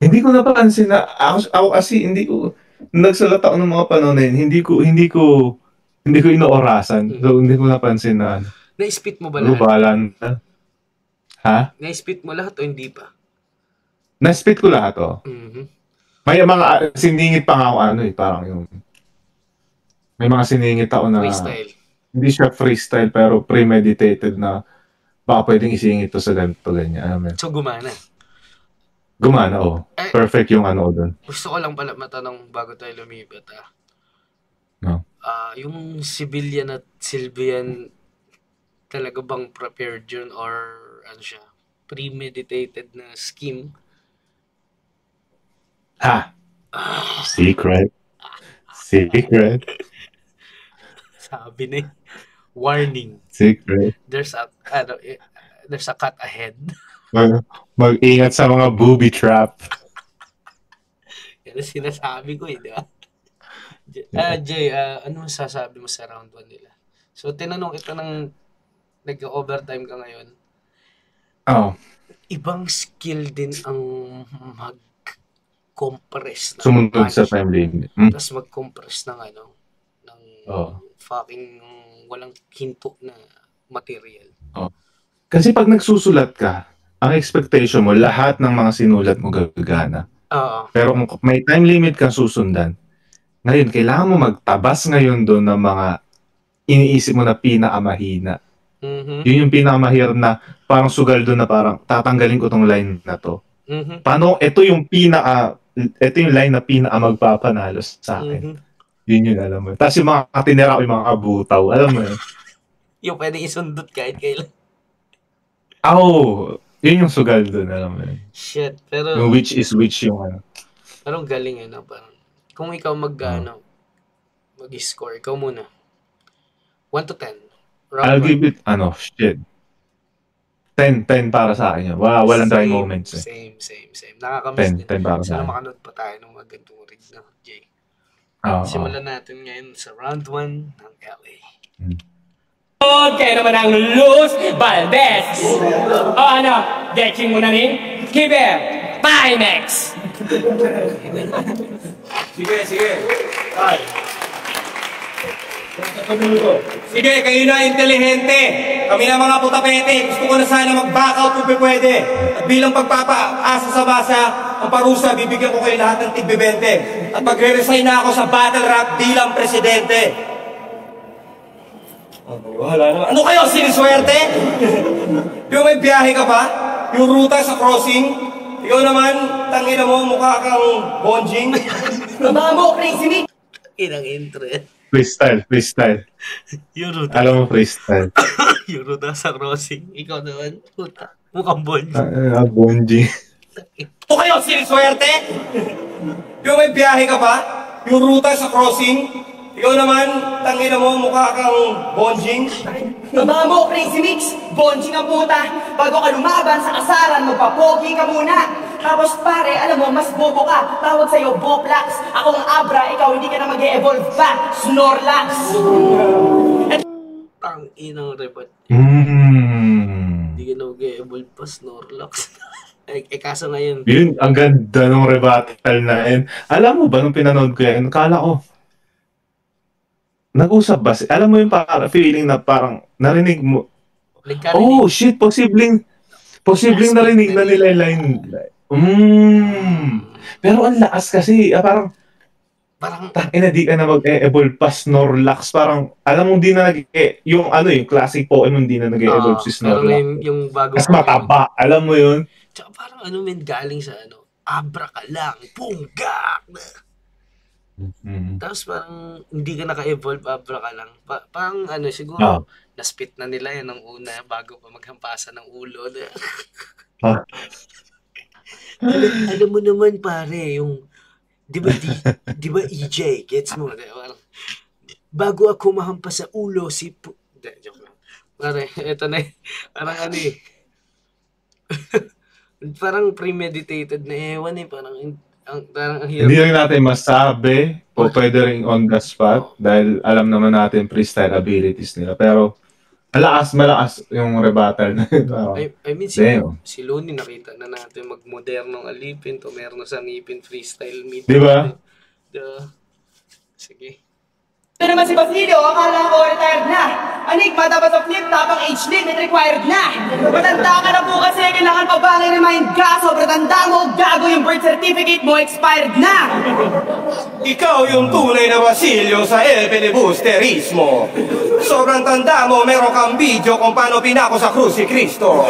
Hindi ko napansin na, ako kasi hindi ko, nagsalat ako ng mga panahon na yun, hindi ko inoorasan. So, hindi ko napansin na, Na-spit mo ba lahat? Lubalan. Ha? Na-spit mo lahat o hindi pa? Na-spit ko lahat, May mga siningit pa nga ako, parang yung, may mga siningit ako na, freestyle. Hindi siya freestyle, pero premeditated na, baka pwedeng isingit to sa ganito, ganyan. So, gumana? Gumana, Perfect yung doon. Gusto ko lang pala matanong bago tayo lumipat, No. Yung civilian at Sylvian, talaga bang prepared yun or ano siya? premeditated na scheme. Secret. Sabi na warning. Secret. There's a cut ahead. Mag-ingat sa mga booby trap. Yan ang sinasabi ko di ba? Jay, ano masasabi mo sa round 1 nila? So, tinanong kita ng nag-overtime ka ngayon. Ibang skill din ang mag-compress ng sumunod sa time limit. Tapos mag-compress ng fucking walang hinto na material. Kasi pag nagsusulat ka, ang expectation mo, lahat ng mga sinulat mo gagana. Pero kung may time limit kang susundan, ngayon, kailangan mo magtabas ngayon doon ng mga iniisip mo na pinakamahina. Yun yung pinakamahirap na parang sugal doon na parang tatanggalin ko tong line na to. Paano, ito yung line na pinaka magpapanalo sa akin. Yun yun, alam mo. Tapos yung mga katinira ko, yung mga kabutaw, alam mo yun. Yung pwede isundot kahit kailan. Yun yung sugal doon, alam mo yun. Shit, pero... Yung which is which yung ano. Pero galing yun, parang kung ikaw mag-score, ikaw muna. 1 to 10. I'll give it, 10 para sa akin yun. Walang dry moments. Same. Nakakamiss din. 10 para sa Sana akin. makanood pa tayo ng mga gantong rig na, Jay. Simulan natin ngayon sa round 1 ng LA. Kayo naman ang Luz Valdez. Getching mo na rin? Keeper, Timex. Sige. Sige, kayo na intelihente. Kami na mga putapete. Gusto ko na sana mag-back out kung pwede. At bilang pagpapaasa sa masa, ang parusa, bibigyan ko kayo lahat ng tig-20. At magre-resign na ako sa battle rap bilang presidente. Wala naman. Ano kayo, siniswerte? Yung may biyahe ka pa? Yung ruta sa crossing? Ikaw naman, tangina mo, mukha kang bonjing. Baba mo, crazy me. Inang intro yan. Freestyle. Yung ruta. Alam mo, freestyle. Yung ruta sa crossing. Ikaw naman, puta. Mukhang bonjing. Bonjing. Ano kayo, siniswerte? Yung may biyahe ka pa? Yung ruta sa crossing? Ikaw naman, tangina mo, mukha kang bonjing. Baba mo, crazy mix. Bonjing ang puta. Bago ka lumaban sa kasaran, magpapogi ka muna. Tapos pare, alam mo, mas bobo ka. Tawag sa'yo, Boplax. Ako ang Abra, ikaw hindi ka na mag-e-evolve pa. Snorlax. Inang rebat. Hindi ka na mag-e-evolve pa, Snorlax. Kaso ngayon. Yun, ang ganda ng rebuttal na yun. Alam mo ba, nung pinanood ko yan, kala ko, nag-usap ba? Alam mo yung feeling na parang narinig mo. Shit, posibleng narinig na nila yung line. Pero ang lakas kasi, parang di ka na mag-e-evolve pa Snorlax. Parang, alam mo, di na yung classic Pokemon, di na nag-e-evolve si Snorlax. Yung bago mas mataba, alam mo yun? Tsaka parang galing sa Abra ka lang, punggak na. Tapos parang hindi ka naka-evolve, Abra ka lang. Parang siguro, naspit na nila yan ng una bago pa maghampasan ng ulo. Alam mo naman pare, yung di ba EJ, gets mo? Bago ako mahampas sa ulo, joke lang. Pare, eto na parang parang premeditated na ewan parang ang hirap. Hindi rin natin masabi o pwede rin on the spot dahil alam naman natin freestyle abilities nila. Pero malakas yung rebuttal na yun. I mean, si Looney nakita na natin magmodernong alipin to meron na sa ngipin freestyle meet. Diba? Sige. Ito naman si Basilio, akala ko retired na. Enigma, dapat sa flip top, ang age limit required na. Matanda ka na po kasi, kailangan pa ba remind ka? Sobrang tanda mo, gago yung birth certificate mo, expired na. Ikaw yung tunay na Basilio sa El Filibusterismo. Sobrang tanda mo, meron kang video kung paano pinako sa krus si Kristo.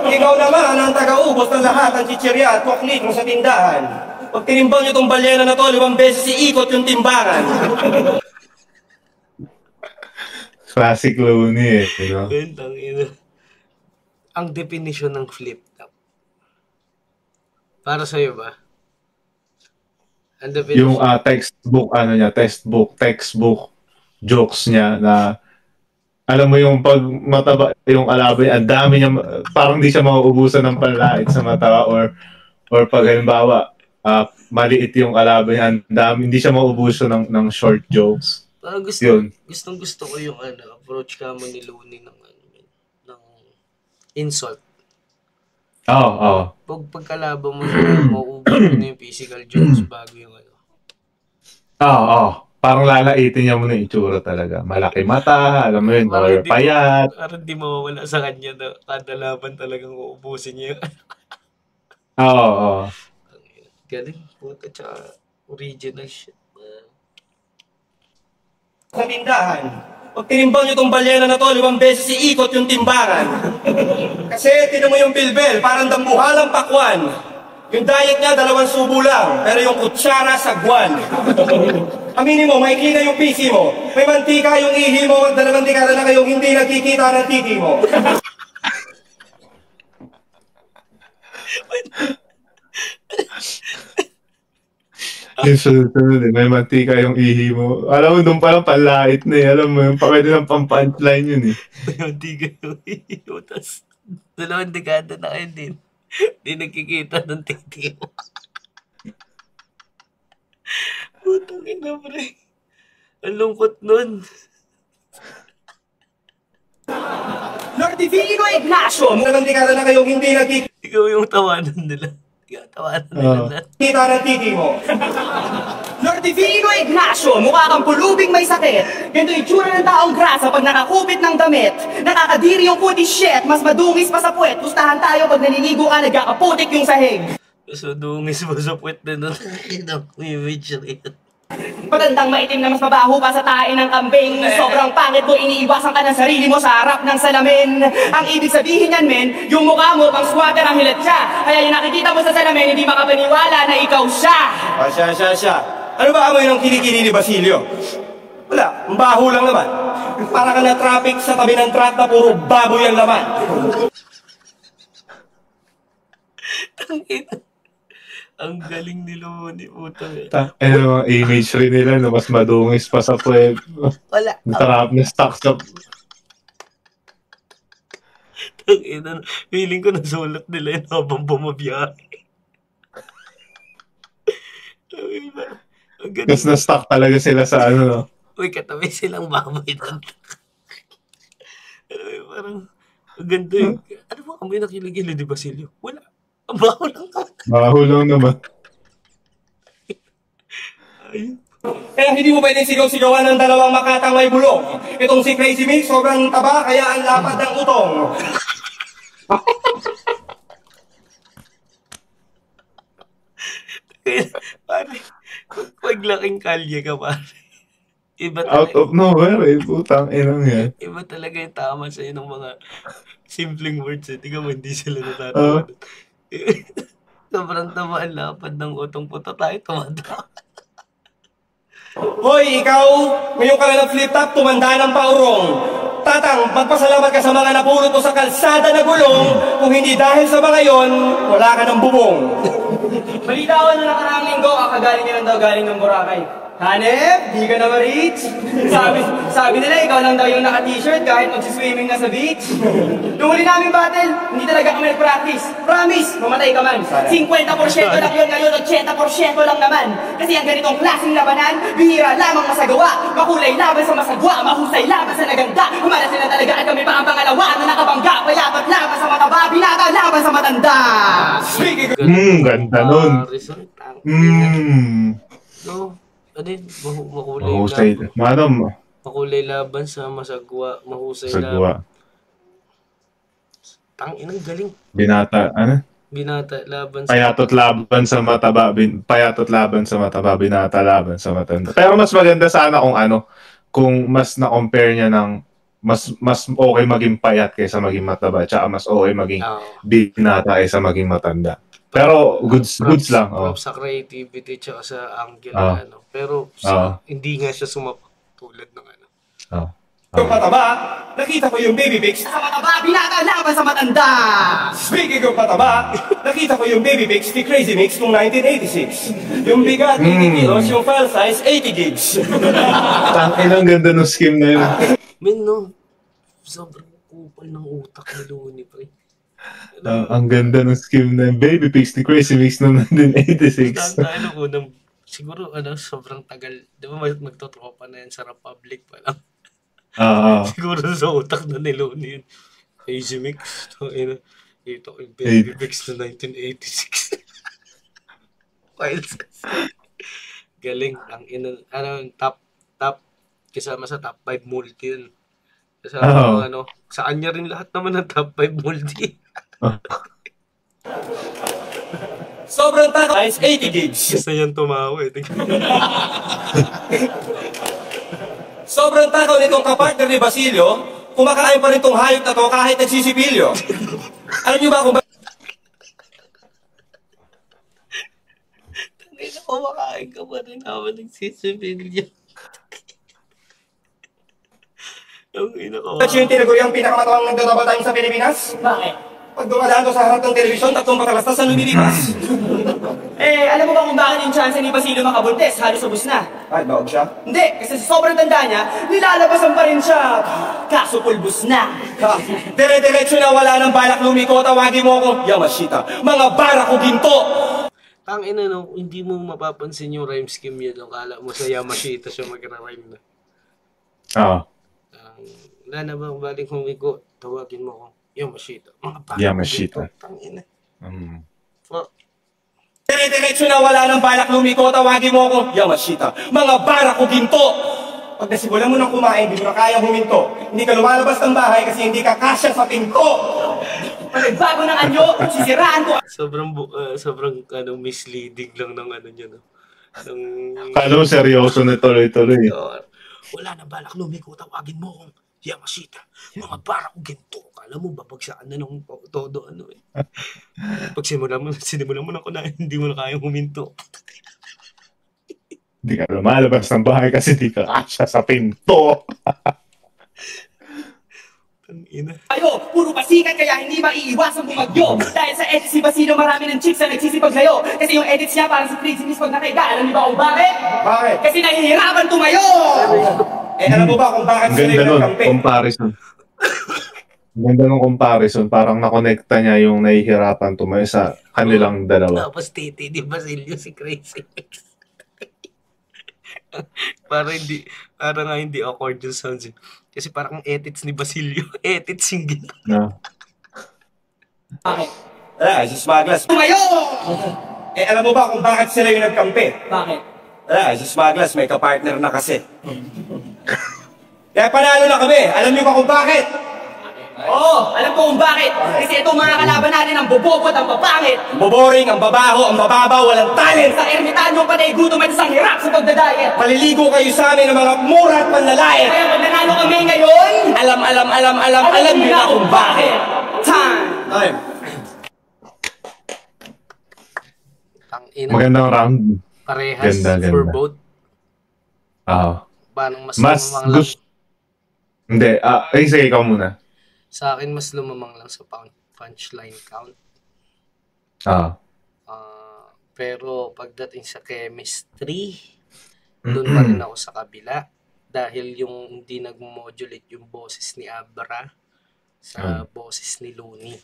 Ikaw naman ang taga-ubos ng lahat ng chichirya at 2 litro sa tindahan. Pag tinimbang nyo itong balyena na to, 5 beses iikot yung timbangan. Classic Looney ang definition ng flip top? Para sa'yo ba? Ang definition? Yung textbook jokes niya na alam mo yung pag mataba yung alabay, ang dami niya, parang di siya mauubusan ng panlait sa mata or pag halimbawa, maliit yung alabay, ang dami, hindi siya mauubusan ng short jokes. Parang gusto ko yung approach ka mo ni Looney ng insult. Oo. Pagkalabo mo siya, mauubusan na yung physical jokes bago yung Oo. Parang lalaitin niya muna yung itsura talaga. Malaki mata, alam mo yun, or payat. Parang di mawawala sa kanya na kada laban talagang uubusin niya. Oo. Galing. Puta, tsaka original shit. Sa tindahan, pag tinimbang nyo itong balyena na to, 5 beses iikot yung timbangan. Kasi tinan mo yung bilbel, parang dambuhalang pakwan. Yung diet niya, 2 subo lang, pero yung kutsara sagwan. Aminin mo, maikli na yung PC mo. May mantika yung ihi mo, 2 dekada na kayong hindi nagkikita ng titi mo. Yung sunod, may mantika yung ihi mo. Alam mo, doon palang panlait na Alam mo, yung pwede ng pang-punchline yun May mantika yung ihi mo, tas 2 dekada na kayo din. Hindi nagkikita ng titi mo. Putang ina, pre. Ang lungkot nun. Lord Divino Ignacio, 2 dekada na kayong hindi nagkikita Ikaw yung tawanan nila. kita ng titi mo. Lord Divino Ignacio, mukha kang pulubing may sakit. Ganito yung tsura ng taong grasa pag nakakupit ng damit. Nakakadiri yung puti shit, mas madungis pa sa puwet. Pustahan tayo pag naliligo ka, nagkakaputik yung sahig. So, dungis mo sa puwet na nun. May image rin. Magandang maitim na mas mabaho pa sa tae ng kambing. Sobrang pangit mo, iniiwasan ka ng sarili mo sa harap ng salamin. Ang ibig sabihin yan, men, yung mukha mo pang squatter ang hilat siya. Kaya yung nakikita mo sa salamin, hindi makapaniwala na ikaw siya. Siya. Ano ba amoy ng kilikili ni Basilio? Wala, ang baho lang naman. Para ka na traffic sa tabi ng truck na puro baboy ang laman. Ang galing ni Looney, putang. Mga imagery nila na mas madungis pa sa puwet. Wala. Natarap na stuck sa... Feeling ko nasulat nila yun habang bumabiyahe. Tapos na-stuck talaga sila sa no? Uy, katabi silang baboy doon. Parang, ang ganda yun. Ano ba kami nakiligili ni Basilio? Wala. Ang baho lang. Baho lang naman. Kaya hindi mo pwedeng sigaw-sigawan ng 2 makatang may bulong. Itong si Crazy Mix, sobrang taba, kaya ang lapad ng utong. Pare, paglaking kalye ka, pare. Iba talaga. Out of nowhere, putang inang yan. Iba talaga yung tama sa'yo ng mga simpleng words. Tingnan mo, hindi sila natatawa. Sobrang tama ang lapad ng utong puto tayo, tumatawa. Hoy, ikaw, ngayon ka lang ng flip top, tumanda ng paurong. Tatang, magpasalamat ka sa mga napulot mo sa kalsada na gulong. Kung hindi dahil sa mga yon, wala ka ng bubong. Balitawan na nakaraang linggo, kakagaling niya lang daw galing ng Boracay. Hanep, di ka na ma-reach. Sabi nila, ikaw lang daw yung naka-t-shirt kahit magsiswimming na sa beach. Nung huli namin battle, hindi talaga kami nag-practice. Promise, mamatay ka man. 50% lang yun ngayon, 80% lang naman. Kasi ang ganitong klaseng labanan, bihira lamang masagawa. Makulay laban sa masagwa, mahusay laban sa naganda. Umalas sila talaga at kami pa ang pangalawa na nakabangga. Payapat laban sa mataba, binata laban sa matanda. Ganda nun. No, ano yun? Makulay mahusay. laban. Makulay laban sa masagwa, mahusay laban. Tangin, ang galing. Binata laban sa... Payatot laban sa mataba, binata laban sa matanda. Pero mas maganda sana kung mas na-compare niya ng mas okay maging payat kaysa maging mataba, tsaka mas okay maging binata kaysa maging matanda. Pero goods lang. Props sa creativity tsaka sa angle Pero hindi nga siya sumapak tulad ng Yung pataba, nakita ko yung baby pics. Sa mataba, binata laban sa matanda. Speaking of pataba, nakita ko yung baby pics ni Crazy Mix noong 1986. Yung bigat, 80 kilos, yung file size, 80 gigs. Ang ganda ng scheme na yun. Men, no, sobrang kupal ng utak ni Looney, pre. Ang ganda ng scheme na yun. Baby pics ni Crazy Mix noong 1986. Unang, siguro, sobrang tagal. Di ba magtotropa na yan sa Republic pa lang? Siguro sa utak na ni Looney yun. Crazy Mix. Ito yung baby pics na 1986. Galing. Ang top, kasama sa top 5 multi yun. Kasama sa kanya rin lahat naman ng top 5 multi. Sobrang tako, size 80 gigs. Gusto yan tumawa eh. Sobrang takaw nitong kapartner ni Basilio, kumakain pa rin tong hayop na to kahit nagsisipilyo. Alam niyo ba kung bakit? Tangina, kumakain ka pa rin naman nagsisipilyo. Bakit yung tinaguriang pinakamatawang nagdodouble time sa Pilipinas? Bakit? Pag dumadaan ko sa harap ng telebisyon, tatlong pakalastas na lumilipas. Alam mo ba kung bakit yung chance ni Basilio makabuntes? Halos ubus na. Ay, baog siya? Hindi, kasi sa sobrang tanda niya, nilalabasan pa rin siya. Kaso pulbus na. Dire-diretso na wala ng balak lumiko, tawagin mo akong Yamashita. Mga bara ko ginto! Tangina, hindi mo mapapansin yung rhyme scheme yun. Kala mo sa Yamashita siya magra-rhyme na. Wala na bang baling humiko, tawagin mo akong Yamashita. Mga bara Yamashita. Tangina. Dire-diretso na wala ng balak lumiko, tawagin mo akong Yamashita. Mga bara ko ginto! Pag nasimulan mo nang kumain, hindi mo na kaya huminto. Hindi ka lumalabas ng bahay kasi hindi ka kasya sa pinto! Pagbago ng anyo, sisiraan ko. Sobrang misleading lang ng niya, no? Kala mo seryoso na tuloy-tuloy. Wala na balak lumiko, tawagin mo akong Yamashita. Mga bara ko ginto. Kala mo, babagsaan na ng todo eh. Pag sinimulan mo na kunain, hindi mo na kayang huminto. Hindi ka lumalabas ng bahay kasi di ka kasya sa pinto. Ayo, puro pasikat kaya hindi maiiwasang bumagyo. Dahil sa edits ni Basilio, marami ng chicks na nagsisipaglayo. Kasi yung edits niya parang si Crazy Mix pag nakaiga. Alam niyo ba kung bakit? Bakit? Kasi nahihirapan tumayo! Alam mo ba kung bakit Ang sila ganda yung nun, nagkampi? comparison. Ang ganda ng comparison. Parang nakonekta niya yung nahihirapan tumayo sa kanilang dalawa. Tapos titi ni Basilio si Crazy Mix. Parang hindi awkward yung sounds. Kasi parang edits ni Basilio. Edits yung gina. Bakit? Si Smaglas. Tumayo! Alam mo ba kung bakit sila yung nagkampi? Bakit? Si Smaglas may kapartner na kasi. Kaya panalo na kami. Alam niyo ba kung bakit? Oo, alam ko kung bakit. Kasi itong mga kalaban natin ang bobobo at ang papangit. Boboring, ang babaho, ang bababaw, walang talent. Sa ermitanyo pa na gutom at isang hirap sa pagdadayet. Paliligo kayo sa amin ng mga mura at panlalait. Kaya pag nanalo kami ngayon, alam niyo na kung bakit. Time! Magandang round. Parehas Ganda. for both. Paano Mas gusto. Hindi. Sige, ikaw muna. Sa akin, mas lumamang lang sa punchline count. Pero pagdating sa chemistry, doon pa rin ako sa kabila. Dahil yung hindi nag-modulate yung boses ni Abra sa boses ni Looney.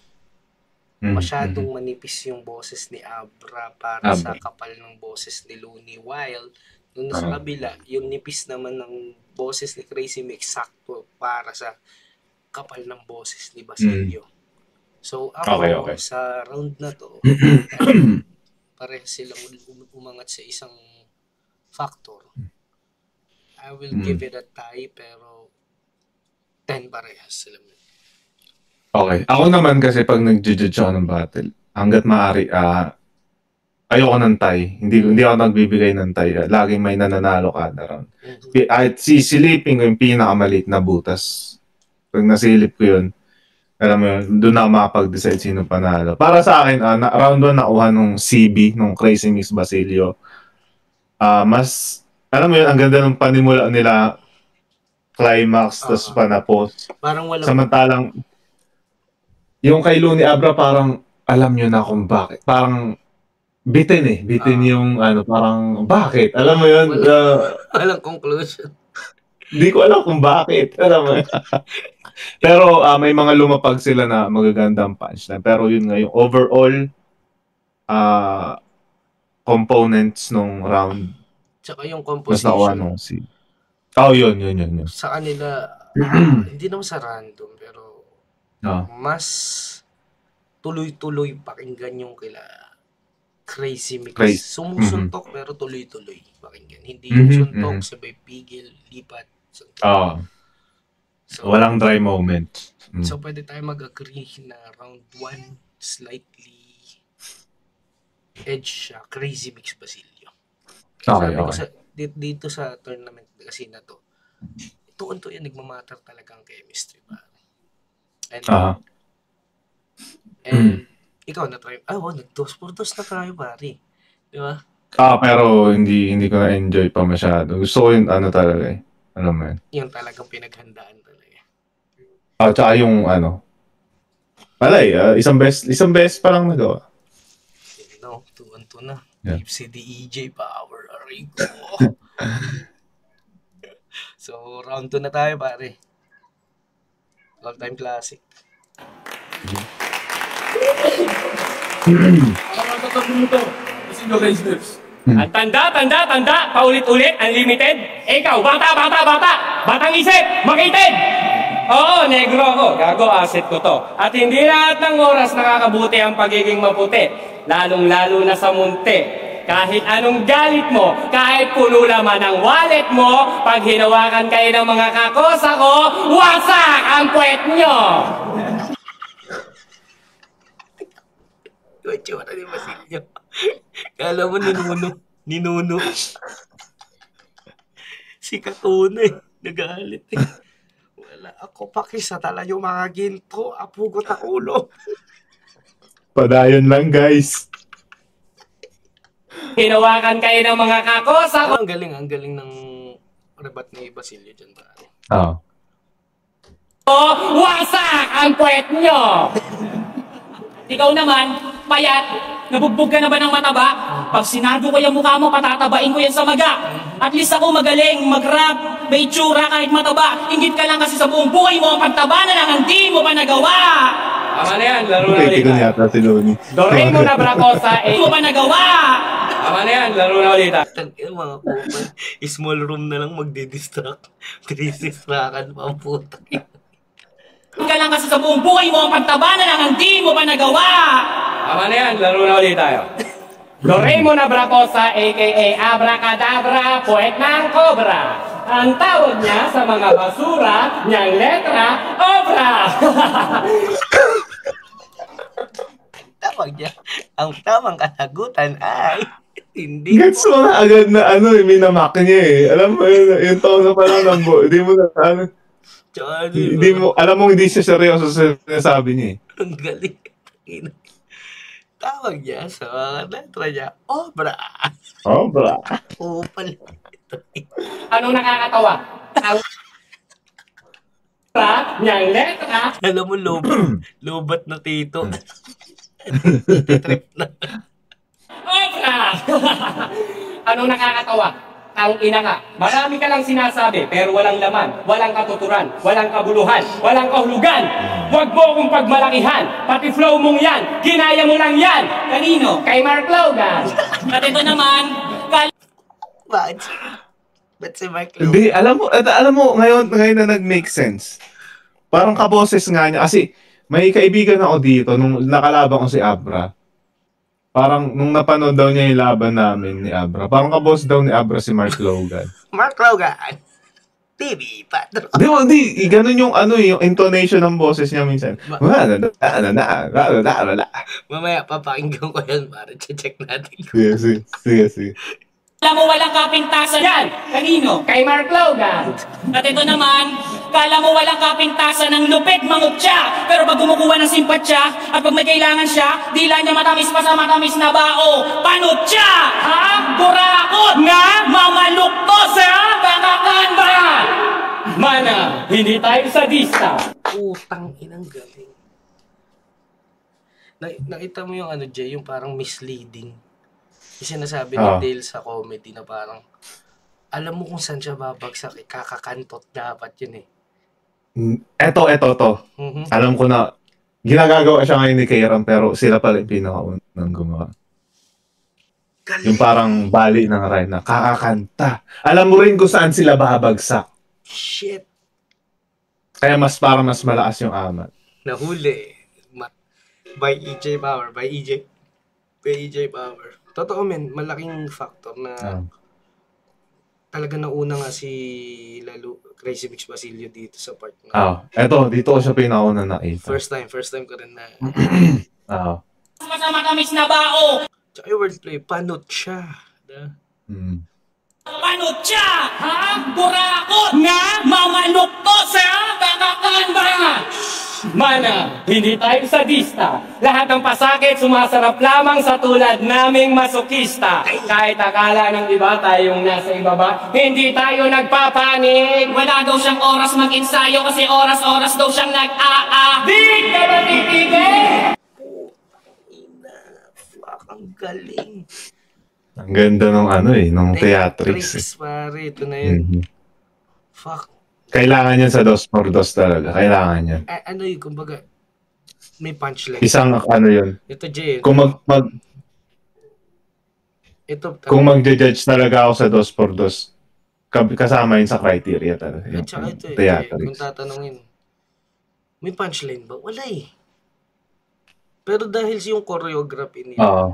Masyadong manipis yung boses ni Abra para sa kapal ng boses ni Looney. While, doon sa kabila, yung nipis naman ng boses ni Crazy Mix sakto para sa kapal ng boses ni Basilio. So, ako, sa round na to, parehas silang umangat sa isang factor. I will give it a tie, pero 10 parehas sila. Okay. Ako naman kasi pag nag-judge ako ng battle, hanggat maaari, ayoko ng tie. Hindi ako nagbibigay ng tie. Laging may nananalo kada round. At sisilipin ko yung pinakamaliit na butas. Pag nasilip ko yun, alam mo yun, doon ako makapag-decide sino panalo. Para sa akin, round 1 nakuha nung CB, nung Crazy Mix Basilio. Mas, alam mo yun, ang ganda ng panimula nila climax, tas panapos. Parang wala. Samantalang, yung kay Lou ni Abra, parang alam nyo na kung bakit. Parang bitin Bitin yung parang bakit. Alam mo yun? Walang conclusion. Hindi ko alam kung bakit. Alam mo yun? Pero may mga lumapag sila na magagandang punchline. Pero yun nga, yung overall components nung round. Tsaka yung mas nakuha composition. nung si... Oh, yun. Sa kanila, hindi naman sa random, pero mas tuloy-tuloy pakinggan yung kila Crazy Mix. Sumusuntok pero tuloy-tuloy pakinggan. Hindi yung suntok, sabay pigil, lipat, suntok. So, walang dry moment. So, pwede tayo mag-agree na round 1, slightly edge siya, Crazy Mix Basilio. Sabi ko dito sa tournament kasi na to, ito yan, nagmamatter talagang chemistry ba? And ikaw na-try, nag-2-4-2 na tayo, pare. Di ba? Pero hindi ko na-enjoy pa masyado. Gusto ko yung talaga Alam mo yun? Yung talagang pinaghandaan talaga. Tsaka yung isang beses pa lang nagawa. No, 2-2 na. Yeah. Deep City EJ Power, Arigo. So, round 2 na tayo, pare. All-time classic. Ang tanda, paulit-ulit, unlimited. Ikaw, bata, batang isip, makitid. Oo, negro ako. Gago, asset ko to. At hindi lahat ng oras nakakabuti ang pagiging maputi. Lalong-lalo na sa munti. Kahit anong galit mo, kahit puno laman ang wallet mo, pag hinawakan kayo ng mga kakosa ko, wasak ang puwet nyo! Yung tsura ni Basilio. Kala mo ninuno. Si Katuna nagalit Wala ako pakisatala yung mga ginto, apugot ang ulo. Padayon lang, guys. Hinawakan kayo ng mga kakosa ko. Ang galing ng rebat ni Basilio dyan, pare. Wasak ang puwet nyo! Ikaw naman, payat, nabugbog ka na ba ng mataba? Pag sinargo ko yung mukha mo, patatabain ko yan sa maga. At least ako magaling, mag-rap, may tsura kahit mataba. Ingit ka lang kasi sa buong buhay mo, pagtaba na lang, hindi mo pa nagawa. Tama na yan, laro na ulit. Yata si Loni. Doreen mo na brakosa, hindi mo pa nagawa. Tama na yan, laro na ulit. Tangin mga kupal, small room na lang magdi-distract. 3-6 pa ang puta. Ka lang kasi sa buong buhay mo, pagtaba na lang, hindi mo pa nagawa. Tama na yan, laro na ulit tayo. Doreen na Bracosa, a.k.a. Abracadabra, poet ng Cobra. Ang tawag niya sa mga basura niyang letra, obra. Tawag niya, ang tamang kanagutan ay hindi. Gets mo na agad na minamak niya Alam mo yung tono pa lang ng hindi mo na hindi mo, alam mo hindi siya seryoso sa sinasabi niya Ang galing. Tawag niya sa mga letra niya, obra. Obra. Upal. Anong nakakatawa? Ang niyang letra. Alam mo, lobat na tito. Trip na. Obra! Anong nakakatawa? Ang ina nga, marami ka lang sinasabi, pero walang laman, walang katuturan, walang kabuluhan, walang kahulugan. Huwag mo akong pagmalakihan, pati flow mong yan, ginaya mo lang yan. Kanino? Kay Mark Logan. At ito naman, Ba't si Mark Logan? Hindi, alam mo, ngayon na nag-make sense. Parang kaboses nga niya, kasi may kaibigan ako dito, nung nakalaban ko si Abra. Parang nung napanood daw niya yung laban namin ni Abra, parang kabos daw ni Abra si Mark Logan. Mark Logan! TV patron! Di, ganun yung yung intonation ng boses niya minsan. Mamaya papakinggan ko yan para check natin. Sige. alam mo walang kapintasan yan. Kanino? Kay Mark Logan. At ito naman, kala mo walang kapintasan ng lupit, mangutya. Pero pag kumukuha ng simpatsya, at pag may kailangan siya, dila niya matamis pa sa matamis na bao. Panutya! Ha? Burakot! Nga? Mamaluktos, ha? Kakakan ba? Mana, hindi tayo sadista. Putang inang galing. Nakita mo yung ano, Jay, yung parang misleading. Yung sinasabi ni Dale sa comedy na parang, alam mo kung saan siya babagsak, kakakantot dapat yun eh. Eto. Alam ko na, ginagagawa siya ngayon ni Kairam, pero sila pala yung pinakaunang gumawa. Galing. Yung parang bali ng rhyme na kakakanta. Alam mo rin kung saan sila babagsak. Shit. Kaya mas malakas yung amat. Nahuli. By EJ Power. By EJ Power. Totoo men, malaking factor na talaga nauna nga si Crazy Mix Basilio dito sa part na. Eto, dito ko siya pinakauna nakita. First time ko rin na. Masama kamis na bao! Tsaka yung wordplay, panot siya. Panot siya! Ha? Burakot! Nga? Mamanok to sa kakakaan ba? Mana, hindi tayo sadista. Lahat ng pasakit sumasarap lamang sa tulad naming masokista. Kahit akala ng iba tayong nasa ibaba, hindi tayo nagpapanig. Wala daw siyang oras mag-ensayo kasi oras-oras daw siyang nag-a-a. Di ka ba titigil? Fuck, ang galing. Ang ganda nung nung theatrics. Pare, ito na yun. Fuck. Kailangan yan sa 2x2 talaga. Kailangan yan. Ano yun, kumbaga, may punchline. Isang yun. Ito, Jay. Kung mag-judge talaga ako sa 2x2, kasama yun sa criteria talaga. At saka ito kung tatanungin, may punchline ba? Wala eh. Pero dahil yung choreography niya,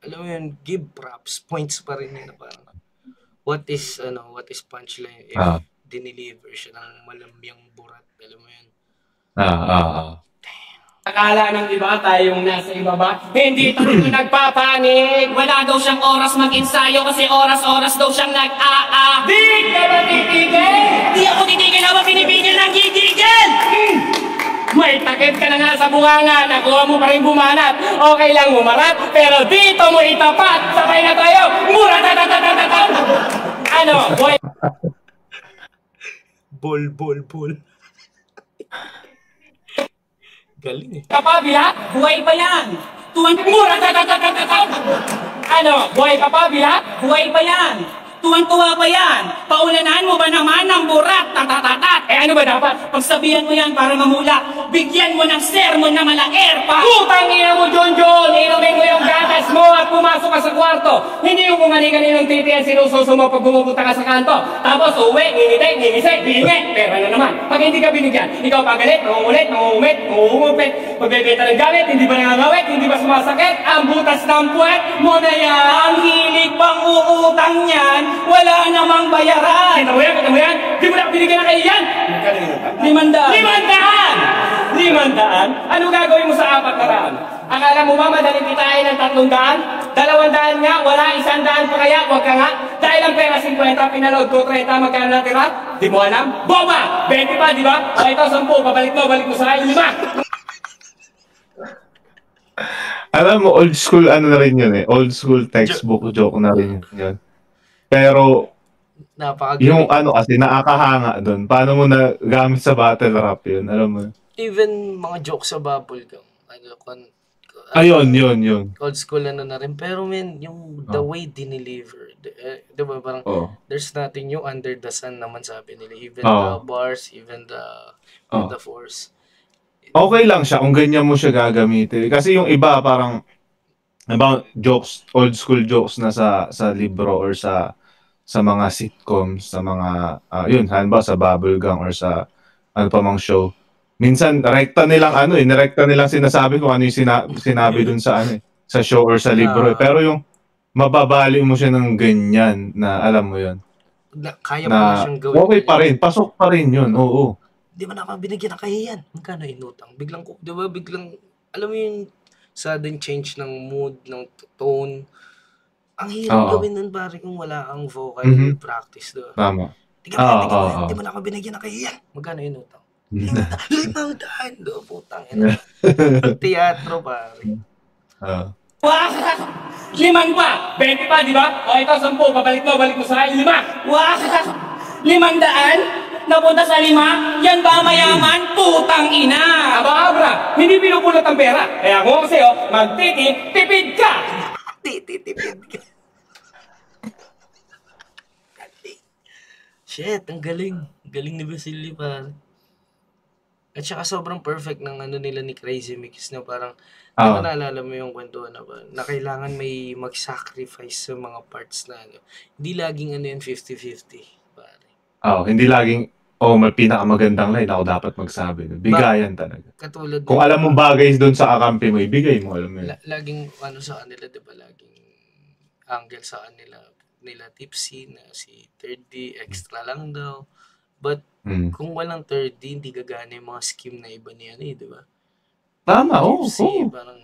alam mo yun, give props, points pa rin yun na parang, what is punchline if dineliver siya ng malamyang burat, alam mo yun. Akala ng iba tayong nasa ibaba, hindi tayo nagpapanig. Wala daw siyang oras mag-ensayo kasi oras-oras daw siyang nag-a-a. Di ka ba titigil? Di ako titigil habang pinipigil ng gigigil! May takip ka na nga sa bunganga, nakuha mo pa rin bumanat. Okay lang umarat, pero dito mo itapat. Sabay na tayo, mura tatatatatatan! Ano, boy? Bol. Galing eh. Kapabila, buhay pa yan. Tuwang mura tatatatatatan! Ano, buhay kapabila, buhay pa yan. Tuwang-tuwa pa yan. Paulanan mo ba naman ng burat? Tatatatat. Ano ba dapat? Pagsabihan mo yan para mahula. Bigyan mo ng sermon na malaker pa. Putang ina mo, John. Inumin mo yung gatas mo at pumasok ka sa kwarto. Hindi yung kung kaninong titi ang sinususo mo pag bumupunta ka sa kanto. Tapos uwi, ngingisay, bingi. Pero ano naman, pag hindi ka binigyan, ikaw pagalit, nangungumit. Pagbebenta ng gamit, hindi ba nangangawit, hindi ba sumasakit? Ang butas ng puwet mo na yan. Ang hilig pang uutang niyan, wala namang bayaran. Kita mo yan? Di mo na binigyan na kayo yan? 500. 500? Ano gagawin mo sa 400? Akala mo ba madaling kitain ng 300? 200 nga, wala 100 pa kaya? Huwag ka nga. Dahil ang pera 50, pinaload ko 30, magkano natira? Di mo alam? Boba! 20 pa, di ba? O ito, 10, balik mo sa akin, 5. Alam mo, old school na rin yun eh. Old school textbook joke na rin yun. Pero, yung kasi nakakahanga doon. Paano mo na gamit sa battle rap yun? Alam mo? Even mga jokes sa bubblegum. Yun. Old school na rin. Pero man, yung the way dineliver. Diba parang, there's nothing new under the sun naman sabi nila. Even the bars, even the force. Okay lang siya kung ganyan mo siya gagamitin. Kasi yung iba parang, jokes, old school jokes na sa libro or sa mga sitcoms, sa mga halimbawa sa bubblegum or sa ano pa mang show. Minsan rekta nilang sinasabi kung ano yung sinabi dun sa sa show or sa libro. Pero yung mababali mo siya ng ganyan na alam mo yun. Kaya mo na siyang gawin. Okay pa rin, pasok pa rin yun. Oo. Di ba naman binigyan ng kahiyan? Magkano inutang? Biglang, alam mo yung sudden change ng mood, ng tone. Ang hirap gawin nun pare kung wala ang vocal practice doon. Tama. Di mo na ako binigyan ng kahiyan. Magkano inutang? 500 do, putang ina. Teatro pare. 5 pa! 20 pa, di ba? O ito, 10, balik mo sa akin, 5. 500? napunta sa 5, yan ba mayaman? Putang ina! Abra, hindi pinupulot ang pera. Kaya kung ako sa'yo, magtitipid ka! Tititipid ka. Shit, ang galing. Galing ni Basilio, pare. At saka sobrang perfect ng ano nila ni Crazy Mix na parang naalala mo yung kwentuhan na kailangan may mag-sacrifice sa mga parts na ano. Hindi laging ano yun 50-50, pare. Hindi laging may pinakamagandang line ako dapat magsabi. Bigayan talaga. Katulad kung alam mo bagay doon sa kakampi mo, ibigay mo, alam mo yun. Laging ano sa kanila, 'di ba? Laging angle sa kanila nila Tipsy na si 3D extra lang daw. But kung walang 3D, hindi gagana yung mga scheme na iba niya, di ba? Tama, Parang,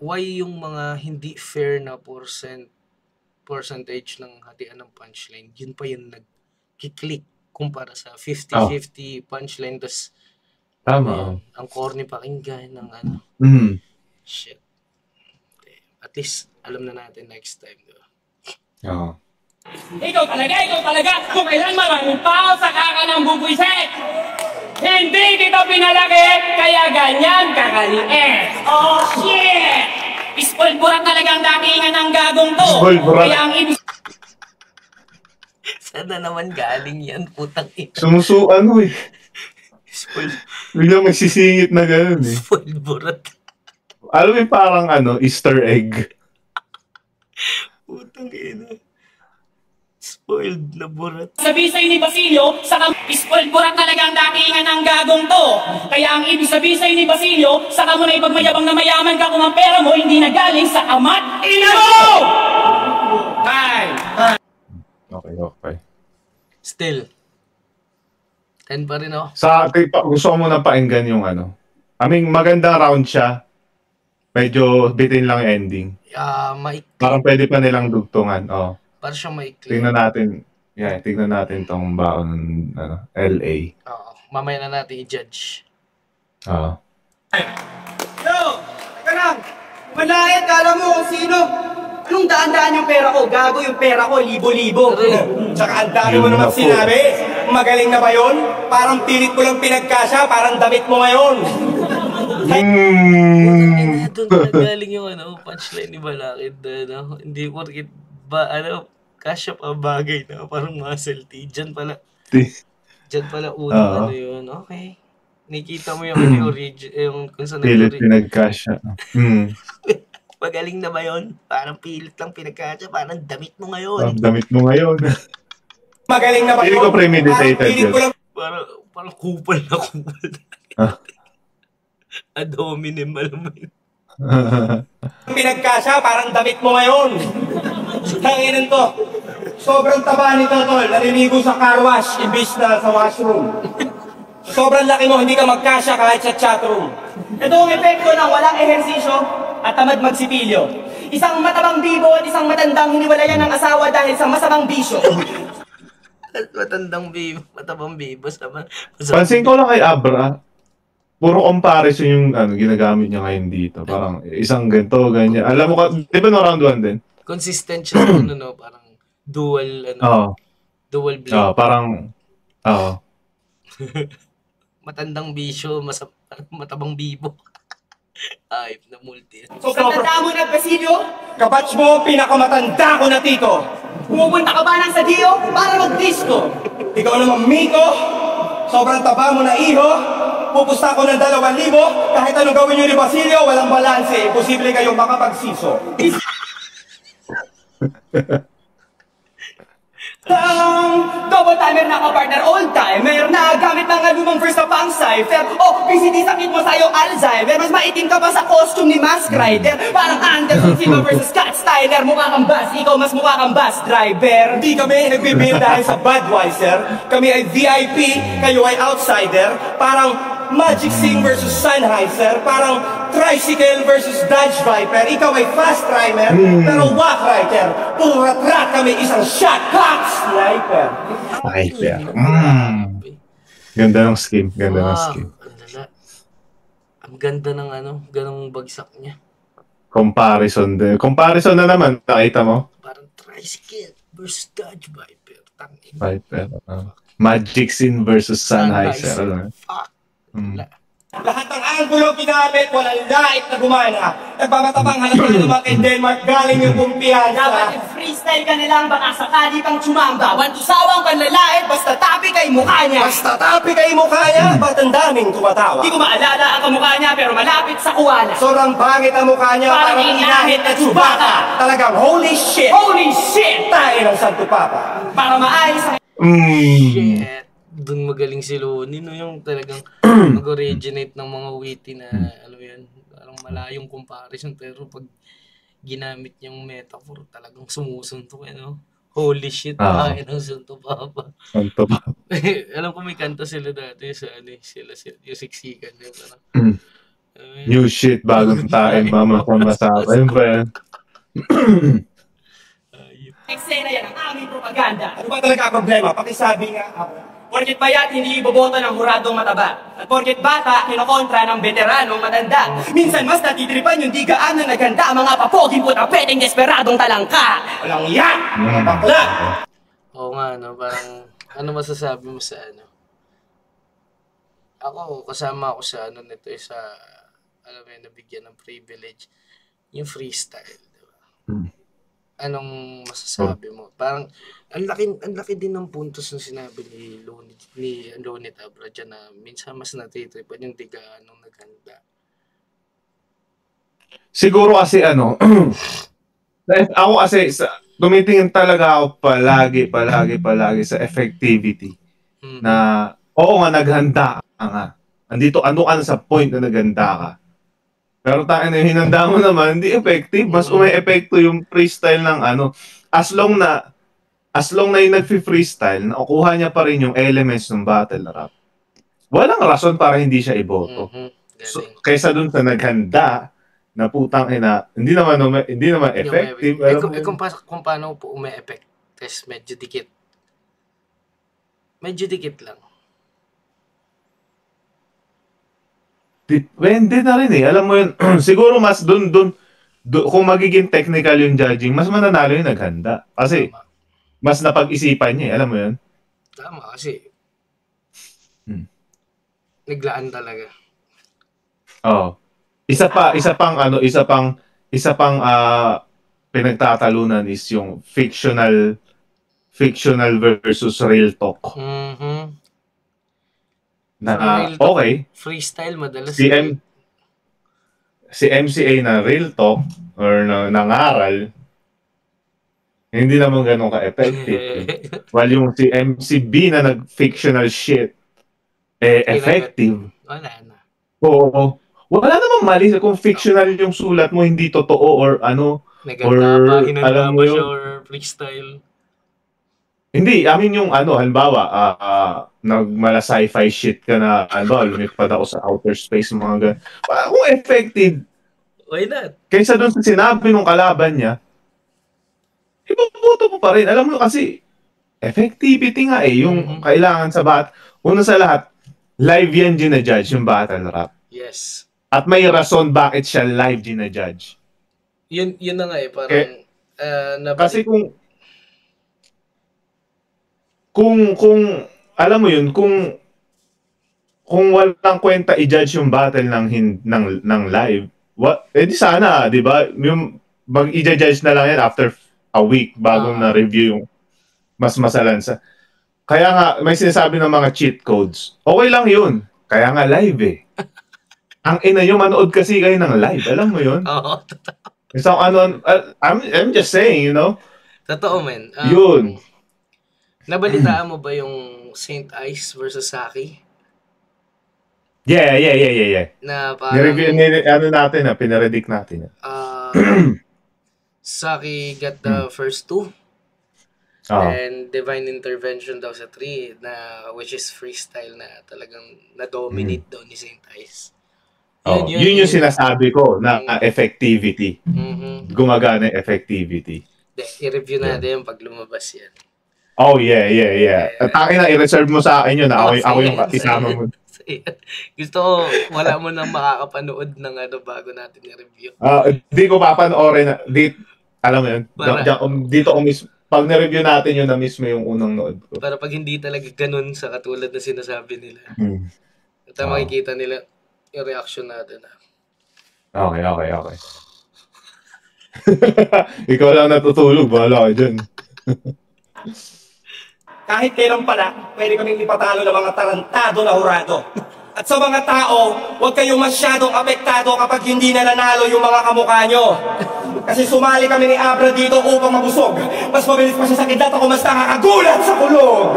why yung mga hindi fair na percentage ng hatian ng punchline, yun pa yung nag-click kumpara sa 50-50 punchline, tas tama. Ang corny pakinggan ng ano. Shit. At least, alam na natin next time, di ba? Ikaw talaga, kung kailan maraming tao sa kaka ng bubuisit. Hindi kita pinalaki, kaya ganyan kakaliit. Oh shit! Ispulburat talagang datingan ng gagong to. Kaya ang ibig... Sana naman galing yan, putang ina. Biglang may sisingit na gano'n eh. Ispulburat. Alam mo yung parang Easter egg. Putang ina. Spoiled na burat. Sabi sa'yo ni Basilio, spoiled burat talagang datingan ng gagong to. Kaya ang ibig sabihin sa'yo ni Basilio, saka mo na ipagmayabang na mayaman ka kung ang pera mo hindi nagaling sa ama't ina mo! Okay. Still, 10 pa rin ako. Gusto ko muna painggan yung magandang round siya. Medyo bitin lang ending. Maikli. Parang pwede pa nilang dugtungan. Para siyang maikli. Tingnan natin tong baon LA. Mamaya na natin i-judge. Yo! Teka lang! Manayat, kala mo kung sino? Anong daan-daan yung pera ko? Gago yung pera ko, libo-libo. Tsaka ang dami mo naman sinabi. Magaling na ba yun? Parang pilit ko lang pinagkasya, parang damit mo ngayon. Doon nagaling yung punchline ni Balakid. Hindi porkit cash up ang bagay na parang muscle T. Diyan pala unang yun. Okay. Nakita mo yung yung kung saan pilit pinagkasya. Magaling na ba yun? Parang pilit lang pinagkasya, parang damit mo ngayon. Magaling na ba yun? Pilit ko premeditated yun. Parang kupal na kupal. Adominem, alam mo yun. Pinagkasya, parang damit mo ngayon. Tanginan to. Sobrang taba nito, tol. Naliligo sa car wash, imbis na sa washroom. Sobrang laki mo, hindi ka magkasya kahit sa chatroom. Ito ang epekto ng walang ehersisyo at tamad magsipilyo. Isang matabang bibo at isang matandang hiniwalayan ng asawa dahil sa masamang bisyo. Matabang bibo. Pansin ko lang kay Abra, puro comparison yung ginagamit niya ngayon dito. Parang isang ganito, ganyan. Alam mo di ba no round 1 din? Consistent siya parang dual blade. Parang Matandang bisyo, matabang bibo. Ayop na multi. So katanda mo na, Basilio? Kabatch mo, pinakamatanda ko na tito. Pumupunta ka ba ng sa Dio para mag-disco? Ikaw naman, Miko. Sobrang taba mo na iho. Pupusta ko ng 2,000. Kahit anong gawin nyo ni Basilio, walang balanse. Imposible kayong makapagsiso. Double timer na ka-partner, old timer na gamit ng lumang first na pang cipher. PCD sakit mo sa'yo, Alzheimer. Mas maitim ka pa sa costume ni Mask Rider. Parang Anderson Silva versus Scott Steiner. Mukha kang bus, ikaw mas mukha kang bus driver. Hindi kami nagbibil dahil sa Budweiser. Kami ay VIP, kayo ay outsider. Parang Magic Sing versus Sennheiser. Parang Tricycle versus Dodge Viper. Ikaw ay fast rhymer, pero walk rider. Puro rat kami, isang shot clock sniper. Ganda ng scheme. Ang ganda ng ganong bagsak niya. Comparison na naman, nakita mo? Parang Tricycle versus Dodge Viper. Viper. Magic Scene versus Sennheiser. Fuck. Lahat ng anggulo ginamit, walang lait na gumana. Nagmamatabang halata naman kay Denmark, galing yung kumpiyansa. Dapat freestyle ka nilang baka sakali kang tsumamba. Wantusawang panlalait, basta tapi kay mukha niya. Basta tapi kay mukha niya, ba't ang daming tumatawa? Di ko maalala ang kamukha niya pero malapit sa kuwana. Sobrang pangit ang mukha niya, Parang inahit na Chewbacca. Talagang holy shit! Holy shit! Tayo ng Santo Papa. Para maayos ang Shit. Doon magaling si Looney, no? Yung talagang mag-originate ng mga witty na, alam mo yun, parang malayong comparison. Pero pag ginamit niyang metaphor, talagang sumusuntok, no? Holy shit, tayo ng Santo Papa. Santo Papa. Alam ko may kanta sila dati sa, sila yung siksikan. Parang, New shit, bagong tayo, mama ko masama. Ayun ba yan? eksena yan ang aming propaganda. Ano ba talaga ang problema? Pakisabi nga ako. Porket bayat, hindi iboboto ng huradong mataba. At porket bata, kinokontra ng veteranong matanda. Minsan mas natitripan yung di gaano naganda. Mga papoging puta, peteng desperadong talangka. Walang yan! Mga bakla! Oo nga, no? Parang, ano masasabi mo sa ano? Ako, kasama ako sa ano nito, sa, alam mo yun, nabigyan ng privilege. Yung freestyle, di ba? Anong masasabi mo? Parang, ang laki din ng puntos na sinabi ni Looney Tabra dyan na minsan mas natitripan yung digaan ng naghanda. Siguro kasi ano, ako kasi, tumitingin talaga ako palagi sa effectivity. Na, oo nga, naghanda ka nga. Andito, ano ka sa point na naghanda ka. Pero tayo na hinanda mo naman, hindi effective. Mas umi-epekto yung freestyle ng ano. As long na yung nag-freestyle, nakukuha niya pa rin yung elements ng battle rap. Walang rason para hindi siya iboto. So, kaysa dun sa naghanda, na putang ina, hindi naman effective. Kung paano po umi-effect, test medyo dikit. Medyo dikit lang. Hindi na rin eh. Alam mo yun, siguro mas dun, kung magiging technical yung judging, mas mananalo yung naghanda. Kasi, mas napag-isipan niya eh. Alam mo yun? Tama kasi. Naglaan talaga. Oo. Isa pang pinagtatalunan is yung fictional versus real talk. Na okay. Freestyle madalas. Si MCA na real talk or nangaral, hindi naman ganun ka-effective. While yung si MCB na nag-fictional shit, effective. Wala na. Oo. Wala namang mali kung fictional yung sulat mo, hindi totoo or ano. Naganda ba, hinanda ba siya or freestyle? Hindi, yung halimbawa, nagmala sci-fi shit ka na, lumipad ako sa outer space, mga ganun. Kung effective, why not? Kaysa doon sa sinabi ng kalaban niya, ipabuto mo pa rin. Alam mo kasi, effectivity nga yung kailangan sa una sa lahat, live yan ginajudge yung battle rap. Yes. At may rason bakit siya live ginajudge. Yun na nga parang, kasi kung alam mo yun, kung walang kwenta i-judge yung battle ng live, di sana, di ba? Yung mag-i-judge na lang yan after a week bago na review yung mas masalansa. Kaya nga, may sinasabi ng mga cheat codes. Okay lang yun. Kaya nga live eh. Ang ina nyo, manood kasi kayo ng live. Alam mo yun? Oo. So, I'm just saying, you know? Totoo, man. Yun. Nabalitaan mo ba yung St. Ice versus Saki? Yeah. Na parang... Pinaredict natin. Saki got the first two. And Divine Intervention daw sa 3, which is freestyle na talagang na-dominate daw ni St. Ice. Yun yung sinasabi ko na effectivity. Gumagana effectivity. I-review natin yung pag lumabas yan. Oh, yeah. At akin na, i-reserve mo sa akin yun. Ako yung isama mo. Gusto ko, wala mo nang makakapanood ng bago natin i-review. Hindi ko papanoorin. Alam mo yun, dito ko pag na-review natin yun na mismo yung unang nood ko. Para pag hindi talaga ganun sa katulad na sinasabi nila. At makikita nila yung reaction natin. Okay. Ikaw lang natutulog, bahala ka dyan. Kahit kailan pala, pwede kaming ipatalo ng mga tarantado na hurado. At sa mga tao, huwag kayong masyadong apektado kapag hindi na nanalo yung mga kamukha nyo. Kasi sumali kami ni Abra dito upang mabusog. Mas mabilis pa siya sa kidlat ako, mas nakakagulat sa kulog.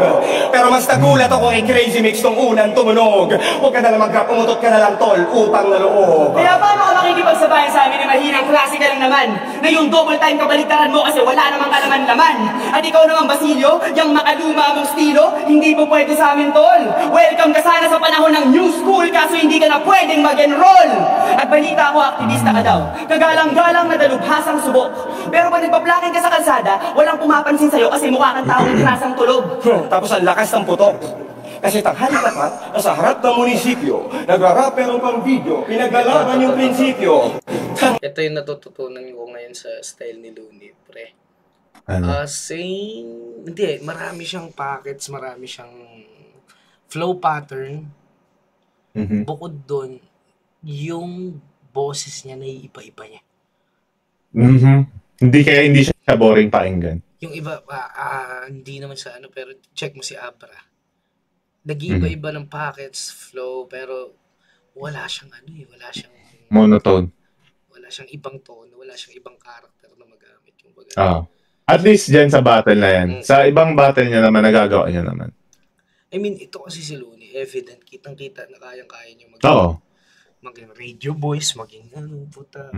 Pero mas nagulat ako kay Crazy Mix nung unang tumunog. Huwag ka na lang mag-rap, umutot ka na lang tol, upang naloob. Kaya paano ka makikipagsabayan sa amin na mahinang klase ka lang naman? Na yung double time kabaliktaran mo kasi wala namang kalaman-laman. At ikaw naman Basilio, yung makaluma mong stilo, hindi po pwede sa amin tol. Welcome ka sana sa panahon ng new school kaso hindi ka na pwedeng mag-enroll. At balita ko, aktivista ka daw. Kagalang-galang na dalubhasang subok. Pero pag nagpa-plakin ka sa kalsada, walang pumapansin sa'yo kasi mukha kang taong krasang tulog. Tapos ang lakas ng putok. Kasi tanghali tapat, nasa harap ng munisipyo, nagra-rapper ang pang-video, pinaglalaban yung prinsipyo. Ito yung natututunan ko ngayon sa style ni Looney, pre. Ano? Hindi, marami siyang pockets, marami siyang flow pattern. Bukod doon, yung boses niya naiiba-iba niya. Hindi siya boring pakinggan. Yung iba, hindi naman sa ano, pero check mo si Abra. Nag-iiba-iba ng pockets, flow, pero wala siyang ano eh, wala siyang monotone. Wala siyang ibang tono, wala siyang ibang karakter na magamit. Yung baga. At least dyan sa battle na yan. Sa ibang battle niya naman, nagagawa niya naman. I mean, ito kasi si Looney, evident, kitang-kita na kayang-kaya niya maging radio voice, maging ano, puta.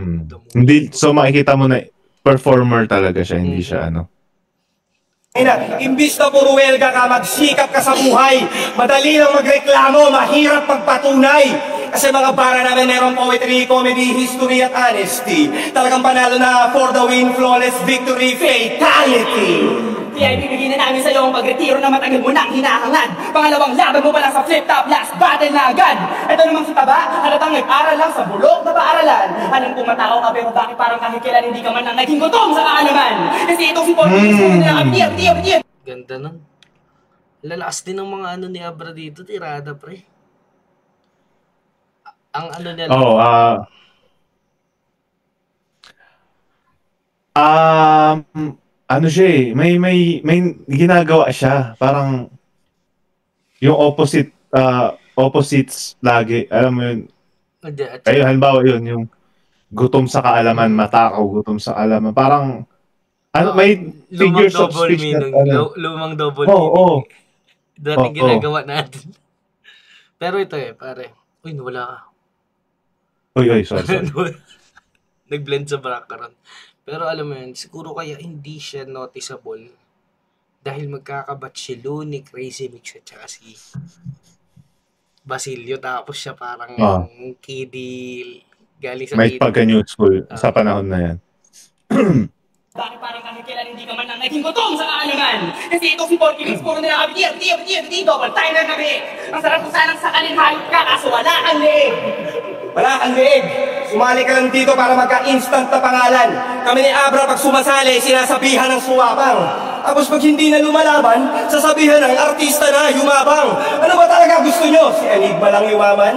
Hindi, so makikita mo na performer talaga siya, hindi siya ano. Imbis na puro welga ka, magsikap ka sa buhay. Madali lang magreklamo, mahirap pagpatunay. Kasi mga bara namin merong poetry, comedy, history at honesty. Talagang panalo na for the win, flawless victory, fatality. Kaya ibibigay na namin sa'yo ang pagretiro na matagal mo nang hinahangad. Pangalawang laban mo pa lang sa flip-top, last battle na agad. Ito namang si Taba, halatang nag-aral lang sa bulok na paaralan. Alam kong matao ka pero bakit parang kahit kailan hindi ka man nang naging gutom sa kaalaman. Kasi itong si Paul Willis, na Ganda nun. Lalakas din ng mga ano ni Abra dito, tirada pre. Ang ano niya ano siya eh, may ginagawa siya, parang yung opposites lagi, alam mo yun. Ayun, halimbawa yun, yung gutom sa kaalaman, matakaw, gutom sa kaalaman, parang may figures of speech meaning, na lumang double meaning. Dating ginagawa natin. Pero ito pare, uy, nawala ka. Uy, sorry. Nag-blend sa background. Pero alam mo yun, siguro kaya hindi siya noticeable dahil magkakabat si Looney, Crazy Mix at saka si Basilio. Tapos siya parang kiddie galing sa may pagka-new school sa panahon na yan. Bakit parang kahit kailan hindi ka man nang naging gutom sa kaalaman? Kasi ito si Paul Willis, puro nila kami, double timer kami. Ang sarap kung sanang sakalin hayop ka, kaso wala kang leeg. Wala kang leeg. Sumali ka lang dito para magka-instant na pangalan. Kami ni Abra pag sumasali, sinasabihan ng suwabang. Tapos pag hindi na lumalaban, sasabihan ng artista na yumabang. Ano ba talaga gusto nyo? Si Enigma lang yumaman?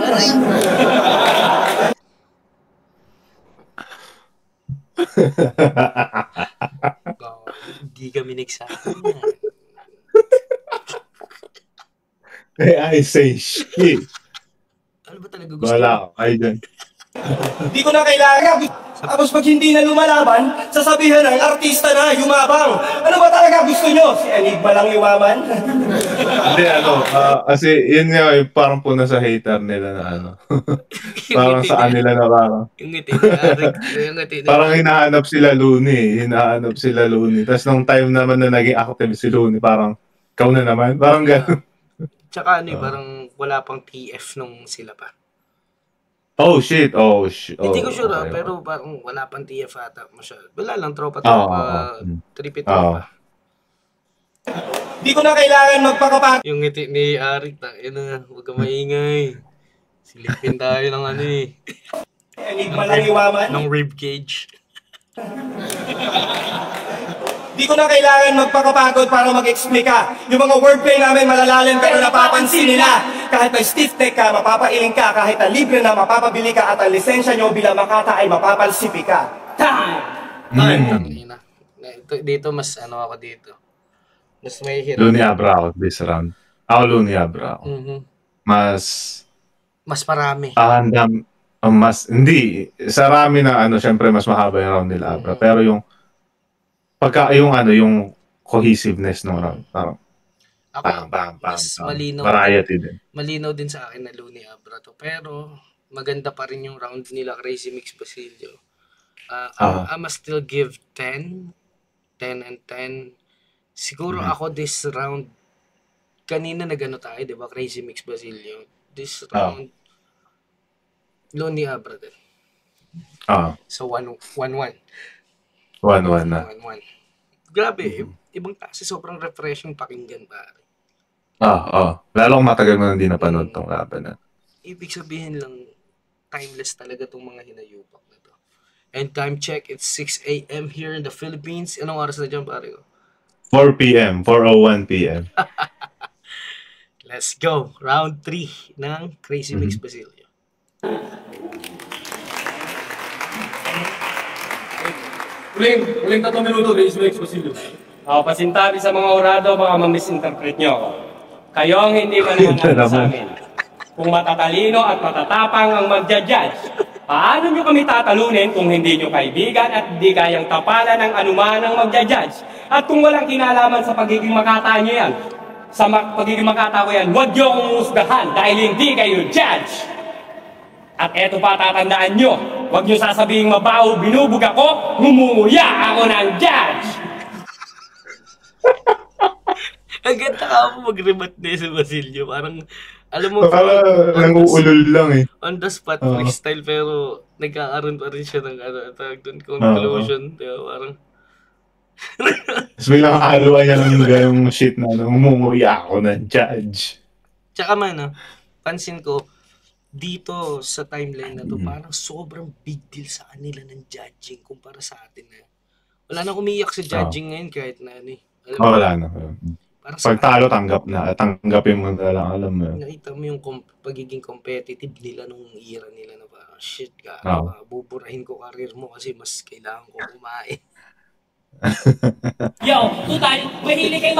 Hindi kami nagsabi na. I say shit. Ano ba talaga gusto? Wala, ay dyan. Hindi ko na kailangan. Tapos pag hindi na lumalaban, sasabihan ng artista na yumabang. Ano ba talaga gusto nyo? Si Enigma lang yumaman? Hindi, kasi yun nga, parang puna sa hater nila na ano. Parang saan nila na parang. Yung ngiti ni parang hinahanap sila Looney. Tapos nung time naman na naging active si Looney, parang, ikaw na naman. Parang gano'n. Tsaka parang wala pang TF nung sila pa. Oh shit. Hindi ko sure pero parang wala pang TF ata masyado. Wala lang tropa. Tripit pa. Di ko na kailangan magpakapat. Yung ngiti ni Arik, huwag ka maingay. Silipin tayo ng ano eh. Enigma lang yumaman. Ng rib cage. Di ko na kailangan magpakapagod para mag-explica. Yung mga wordplay namin malalalim pero napapansin nila. Kahit may stiff neck ka, mapapailing ka. Kahit na libre na, mapapabili ka. At ang lisensya nyo bilang Makata ay mapapalsipi ka. Dito mas ako dito. Mas may hit. Looney Abra ako this round. Ako Looney Abra ako. Mas marami. Hindi. Sa rami na syempre mas mahaba yung round nila Abra. Pero yung yung cohesiveness ng round. Parang bang. Variety din. Malinaw din sa akin na Looney Abra to. Pero maganda pa rin yung round nila Crazy Mix Basilio. I must still give 10 and 10. Siguro ako this round, kanina tayo, di ba? Crazy Mix Basilio. This round, Looney Abra din. So 1-1. 1-1 na. 1-1. Grabe, ibang klase, sobrang refreshing pakinggan, pare. Lalong matagal mo na hindi napanood tong laban na. Ibig sabihin lang, timeless talaga tong mga hinayupak na to. And time check, it's 6 a.m. here in the Philippines. Anong oras na dyan, pare ko? 4 p.m. 4:01 p.m. Let's go. Round 3 ng Crazy Mix Basilio. Uling 3 minuto, Crazy Mix Basilio. Pasintabi sa mga orado, baka ma-misinterpret nyo ako. Kayo ang hindi mananagot sa amin. Kung matatalino at matatapang ang magja-judge, paano nyo kami tatalunin kung hindi nyo kaibigan at di kayang tapalan ng anuman ang magja-judge? At kung walang kinalaman sa pagiging Makata nyo yan, sa pagiging Makata ko yan, huwag nyo akong musgahan dahil hindi kayo judge. At eto pa tatandaan nyo, huwag nyo sasabihin mabaho, binubog ako, ngumuya ako ng judge. Ang ganda ka mo mag-remat na si Basilio. Parang, alam mo, nanguulol lang eh. On the spot freestyle, pero nagkakaroon pa rin siya ng tawag doon, conclusion. Diba? Parang, tapos bilang haluan niya lang yung shit na ngumuya ako ng judge. Tsaka pansin ko, dito sa timeline na to, parang sobrang big deal sa kanila ng judging kumpara sa atin na. Wala nang umiyak sa judging ngayon kahit na wala na. Pag talo, tanggapin mo na lang, alam mo. Nakita mo yung pagiging competitive nila nung era nila na parang, shit ka, buburahin ko karir mo kasi mas kailangan ko kumain. Yo, tutal, mahilig kayo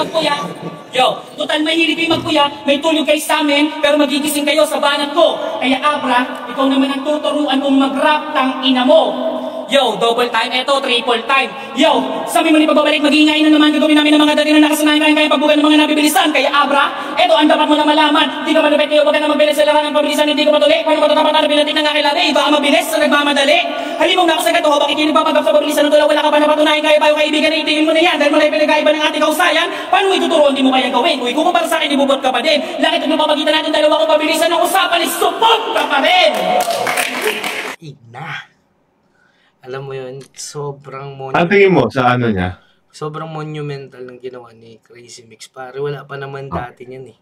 magpuyat. May tulog kayo sa amin, pero magigising kayo sa banat ko. Kaya Abra, ikaw naman ang tuturuan kong mag-rap ng ina mo. Yo, double time, eto, triple time. Yo, sabi mo ni pagbabalik, mag-iingay na naman gagawin namin ng mga dati na nakasanayan kaya pagbugan ng mga nabibilisan. Kaya Abra, eto, ang dapat mo na malaman. Di ka malupit kayo, wag ka na magbilis sa larangan ng pabilisan, hindi ko patuloy. Paano matatapat na pinatik na nga kilala, iba ang mabilis sa nagmamadali. Halimong nakasagat o, bakit hindi papagap sa pabilisan ng tula, wala ka pa napatunayan, kaya payo kaibigan na itingin mo na yan. Dahil mo na pinagkaiba ng ating kausayan, paano mo ituturuan, di mo kaya gawin. Kung ikukumpara sa akin, ibubot ka pa din. Lakit ang mapapagitan natin dalawa kung pabilisan ng usapan, isupot ka pa rin. Ina. Alam mo yun, sobrang Ang tingin mo sa niya? Sobrang monumental ng ginawa ni Crazy Mix. Pare, wala pa naman dati niyan eh.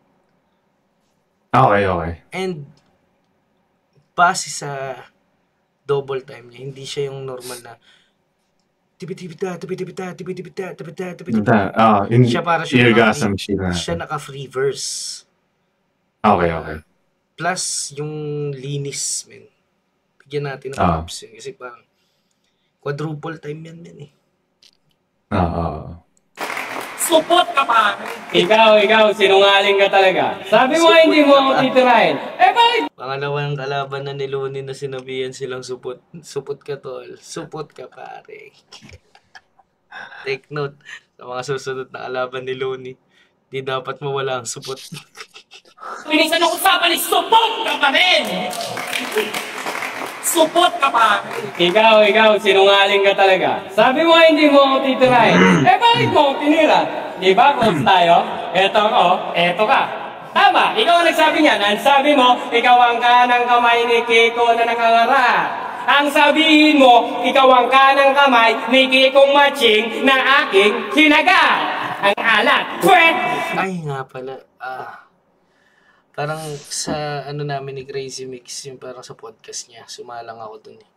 Okay. And, base sa double time niya, hindi siya yung normal na tipita. Siya para siya naka-free verse. Okay. Plus, yung linis, men. Bigyan natin ng props yun. Kasi parang quadruple time yan eh. Supot ka pa! Ikaw, sinungaling ka talaga. Sabi mo hindi mo ako titirahin. Bakit? Pangalawang kalaban na ni Looney na sinabihan silang supot. Supot ka, tol. Supot ka, pare. Take note, sa mga susunod na kalaban ni Looney, di dapat mawala ang supot. Pinisan ang usapan ni supot ka pa rin! Supot ka pa! Ikaw, sinungaling ka talaga. Sabi mo hindi mo ako titirahin. Bakit mo ako tinira? Di ba, coach tayo? Eto ka. Tama, ikaw ang nagsabi niyan. Ang sabi mo, ikaw ang kanang kamay ni Kiko na nakangara. Ang sabihin mo, ikaw ang kanang kamay ni Kikong Matching na aking hinagat. Ang alat. Pwet! Ay nga pala. Parang sa namin ni Crazy Mix, yung parang sa podcast niya, sumalang ako dun eh.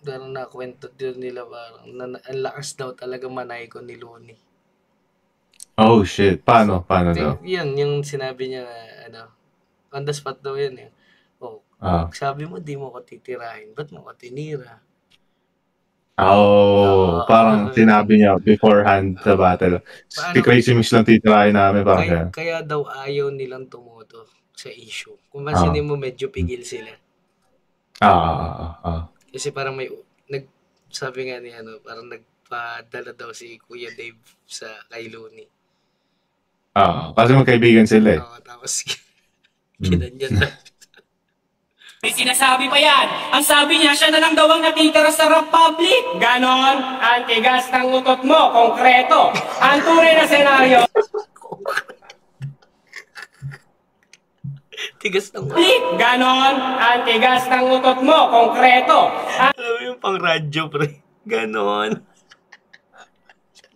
Parang nakwento din nila parang ang lakas daw talaga manay ko ni Looney. Oh shit. Paano daw? Yun, yung sinabi niya na on the spot daw yun eh. Oh, sabi mo di mo ko titirahin, ba't mo ko tinira? Parang sinabi niya beforehand sa battle. Si Crazy Mix lang titirahin namin. Parang kaya daw ayaw nilang tumuto sa issue. Kung mansinin mo, medyo pigil sila. Kasi parang sabi nga ni parang nagpadala daw si Kuya Dave sa kay Looney. Kasi magkaibigan sila eh. Tapos kinanyan na. May sinasabi pa yan. Ang sabi niya, siya na lang daw ang natitira sa Republic. Ganon, ang tigas ng utot mo, konkreto. Ang tunay na senaryo. Tigas ng Ganon, ang tigas ng utot mo, konkreto. Alam mo yung pang radyo, pre. Ganon.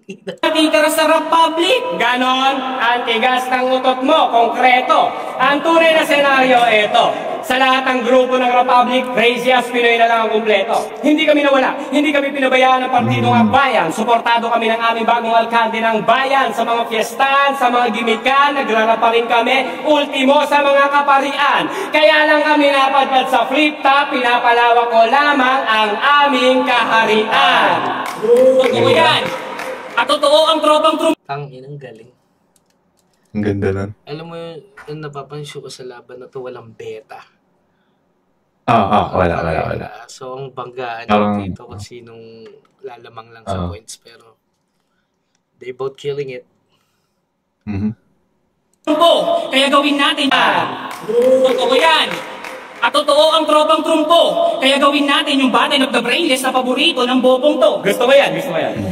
Natitira sa Republic. Ganon, ang tigas ng utot mo, konkreto. Ang tunay na senaryo, eto. Sa lahat ng grupo ng Republic, Crazy as Pinoy na lang ang kumpleto. Hindi kami nawala, hindi kami pinabayaan ng partidong Akbayan. Suportado kami ng aming bagong alkalde ng bayan. Sa mga fiestan, sa mga gimikan, nagrarapa rin kami, ultimo sa mga kaparian. Kaya lang kami napadpad sa flip top, pinapalawak ko lamang ang aming kaharian. Totoo yan. At totoo ang tropang Ang galing. Ang ganda nun. Alam mo yung napapansyo ko sa laban na to, walang beta. Wala. So, ang banggaan dito kung sinong lalamang lang sa points. Pero, they both killing it. Kaya gawin natin yan. Totoo yan. At totoo ang tropang trumpo. Kaya gawin natin yung battle of the brainless na paborito ng bobong to. Gusto mo yan?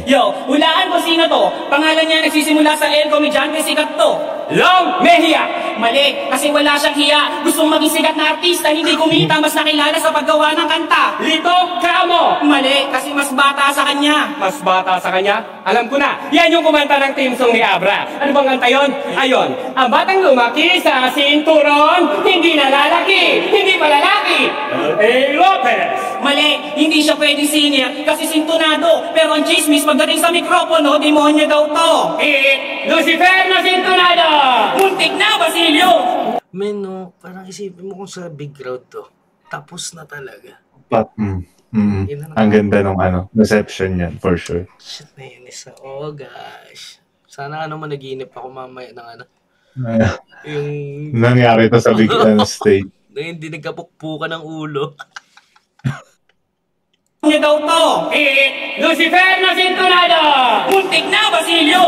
Yo, hulaan mo sino to. Pangalan niya nagsisimula sa El Komedyante, sikat to. Long Mejia. Mali, kasi wala siyang hiya. Gustong maging sikat na artista, hindi kumita, mas nakilala sa paggawa ng kanta. Lito Kamo. Mali, kasi mas bata sa kanya. Mas bata sa kanya? Alam ko na. Yan yung kumanta ng team song ni Abra. Ano bang kanta yun? Ayon, ang batang lumaki sa sinturon, hindi na lalaki, hindi pa lalaki. A. Lopez. Mali, hindi siya pwedeng singer kasi sintunado. Pero ang chismis pagdating sa mikropono, demonyo daw to. Lucifer na sintunado. Muntik na, Basilio! Men, parang isipin mo kung sa big crowd to. Tapos na talaga. Ang ganda ng reception yan, for sure. Shit na yun isa. Oh, gosh. Sana managinip ako mamaya ng yung nangyari to sa big stage. Na hindi nagkapukpukan ng ulo. Niya daw to. Lucifer na sintunado. Muntik na, Basilio!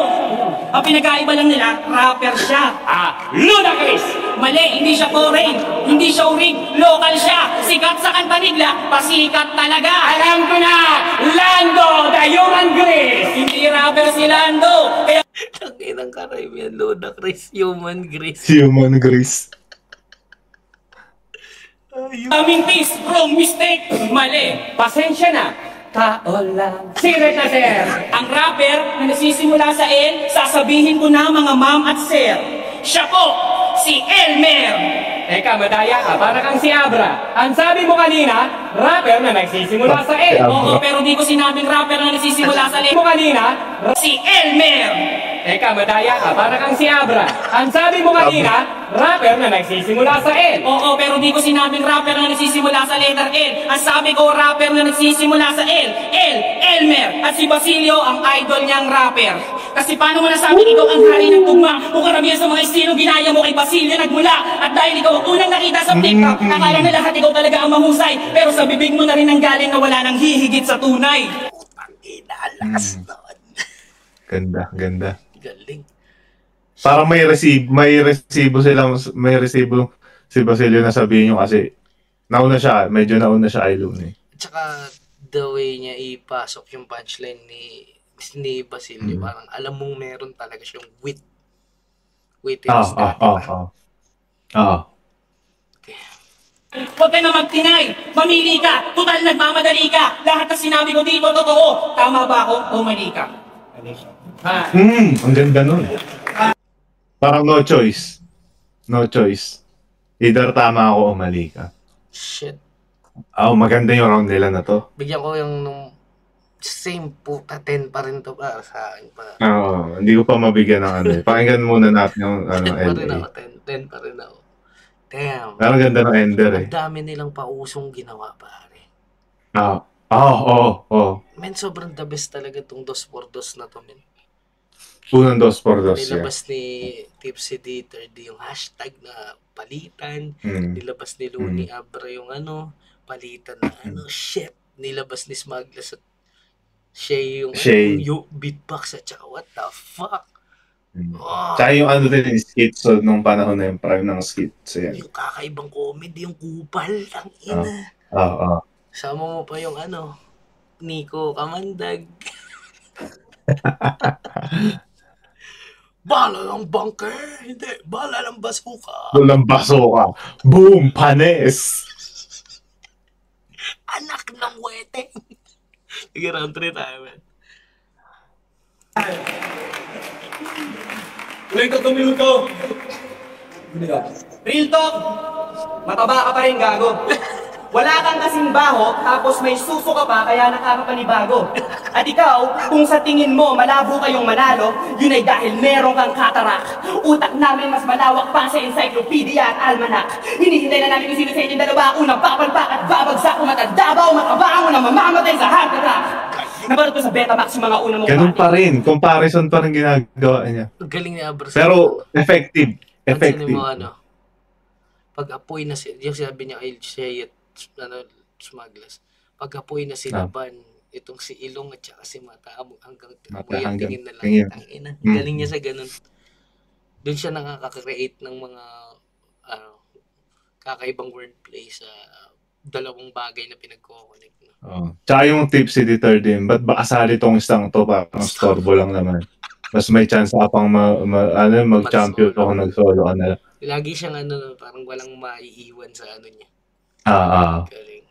Ang pinag-aiba lang nila, rapper siya. Ludacris! Mali, hindi siya foreign, hindi siya urig, local siya. Sikat sa kanta nila, pasikat talaga. Alam ko na, Lando, the human grease. Hindi rapper si Lando. Kaya Tanginang Caribbean, Ludacris, human grease. Human grease. aming peace, wrong mistake. Mali, pasensya na. Tao lang. Siret na sir. Ang rapper na nasisimula sa L, sasabihin ko na mga ma'am at sir. Siya po, si Elmer. Teka, madaya ka, para kang si Abra. Ang sabi mo kanina, rapper na nagsisimula sa L. Oo, pero di ko sinabing rapper na nagsisimula sa L. Mo kanina, si Elmer. Teka, madaya ka, para kang si Abra. Ang sabi mo kanina, rapper na nagsisimula sa L. Oo, pero di ko sinabing rapper na nagsisimula sa letter L. Ang sabi ko, rapper na nagsisimula sa L. Elmer. At si Basilio, ang idol niyang rapper. Kasi paano mo nasabing ikaw ang hari ng tugma? Kung karamihan sa mga estilo, ginaya mo kay Basilio nagmula. At dahil ikaw ang unang nakita sa TikTok, akala na lahat ikaw talaga ang mahusay. Pero sa bibig mo na rin ang galing na wala nang hihigit sa tunay. Putang ina, lakas noon. Ganda, ganda. Galing. Parang may resibo si Basilio na sabihin nyo kasi medyo nauna siya kay Looney. At saka the way niya ipasok yung punchline ni Basilio, parang alam mong meron talaga siyang wit. Wittiness Huwag ka na magtinay. Mamili ka. Total nagmamadali ka. Lahat na sinabi ko dito totoo. Tama ba ako o mali ka? Ang ganda nun. Parang no choice. No choice. Either tama ako o mali ka. Shit. Maganda yung round nila na to. Bigyan ko yung nung same puta 10 pa rin to para sa akin pa. Hindi ko pa mabigyan ng ano. Pakinggan muna natin yung 10 pa rin LA. ako, 10 pa rin ako. Damn. Pero ganda ng ender eh. Ang dami nilang pausong ginawa, pare. Oo. Men, sobrang the best talaga tong 2x2 na to, men. Unang 2x2 Nilabas ni Tipsy D30 yung hashtag na palitan. Nilabas ni Looney Abra yung palitan na shit. Nilabas ni Smuggles at Shay yung beatbox at saka what the fuck. Tsaka yung din, skits nung panahon na yung prime ng skits. Yung kakaibang comedy, yung kupal, ang ina. Sama mo pa yung Nico Kamandag. Bala ng bunker! Hindi, bala ng basuka! Walang basuka! Boom! Panes! Anak ng weteng! Sige, round 3 tayo, man. Tuloy ka 2 minuto. Real talk, mataba ka pa rin, gago. Wala kang kasing baho, tapos may suso ka pa, kaya nakakapanibago. At ikaw, kung sa tingin mo malabo kayong manalo, yun ay dahil meron kang katarak. Utak namin mas malawak pa sa encyclopedia at almanac. Hinihintay na namin kung sino sa inyong dalawa, unang papalpak at babagsak, matadabaw, matabaang, unang mamamatay sa heart attack. Nabalot ko sa Betamax yung mga unang mong ganun pa rin. Comparison pa rin ginagawa niya. Galing ni Abra. Pero effective. Effective. Pag apoy na yung sabi niya kay Shay at Smuggles, pag apoy na sila ban, itong si Ilong at saka si Mata, hanggang tingin na lang. Tangina. Galing niya sa ganun. Doon siya nakaka-create ng mga kakaibang wordplay sa dalawang bagay na pinagko-connect. Tsaka yung Tipsy D30, ba't ba asali tong isang to? Parang storbo lang naman. Mas may chance ka pang mag-champion ako nag-solo ka na. Lagi siyang parang walang maiiwan sa niya. Galing.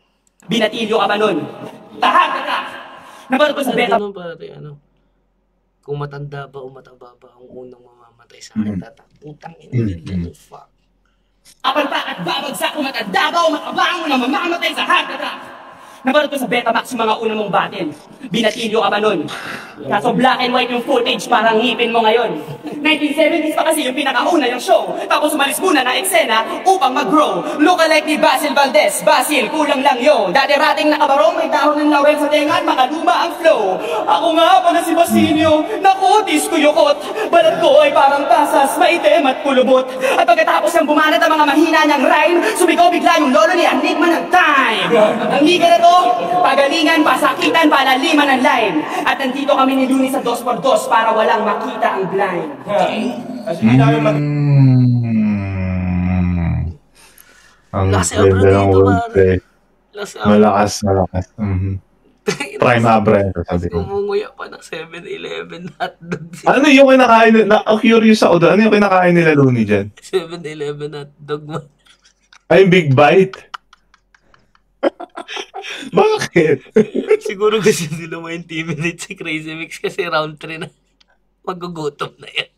Binatilyo ka ba nun? Tahan ka! Nabalot ko sa Betamax. Kung matanda ba o mataba ba ang unang mamamatay sa akin, tatakutang ina fuck. Apalpak at babagsak, matadabaw, matabang, unang mamamatay sa heart attack. Nabalot ko sa Betamax yung mga unang mong battle. Binatilyo ka ba nun? Kaso black and white yung footage, parang ngipin mo ngayon. 1970s pa kasi yung pinakauna yung show. Tapos umalis muna ng eksena upang mag-grow. Lookalike ni Basil Valdez. Basil, kulang lang yun. Dati rating nakabarong, may dahon ng lawel sa tenga at makaluma ang flow. Ako nga pala si Basilio. Nakutis ko yukot. Balat ko ay parang tasas, maitim at pulubot. At pagkatapos ng bumanat ang mga mahina niyang rhyme, sumigaw bigla yung lolo ni Enigma ng time. Ang liga na to, pagalingan, pasakitan, palaliman ng line. At nandito kami ni Looney sa 2x2 para walang makita ang blind. Ang Lasi ganda Abra ng dito, wordplay. Malakas. Prime Abra yun, sabi ko. Umunguya pa ng 7-Eleven hotdog. Ano yung kinakain nila? Curious ako doon. Ano yung kinakain nila Looney dyan? 7-Eleven hotdog man. Ay, Big Bite. Bakit? Siguro kasi sila ma-intimidate si Crazy Mix kasi round 3 na. Magugutom na yan.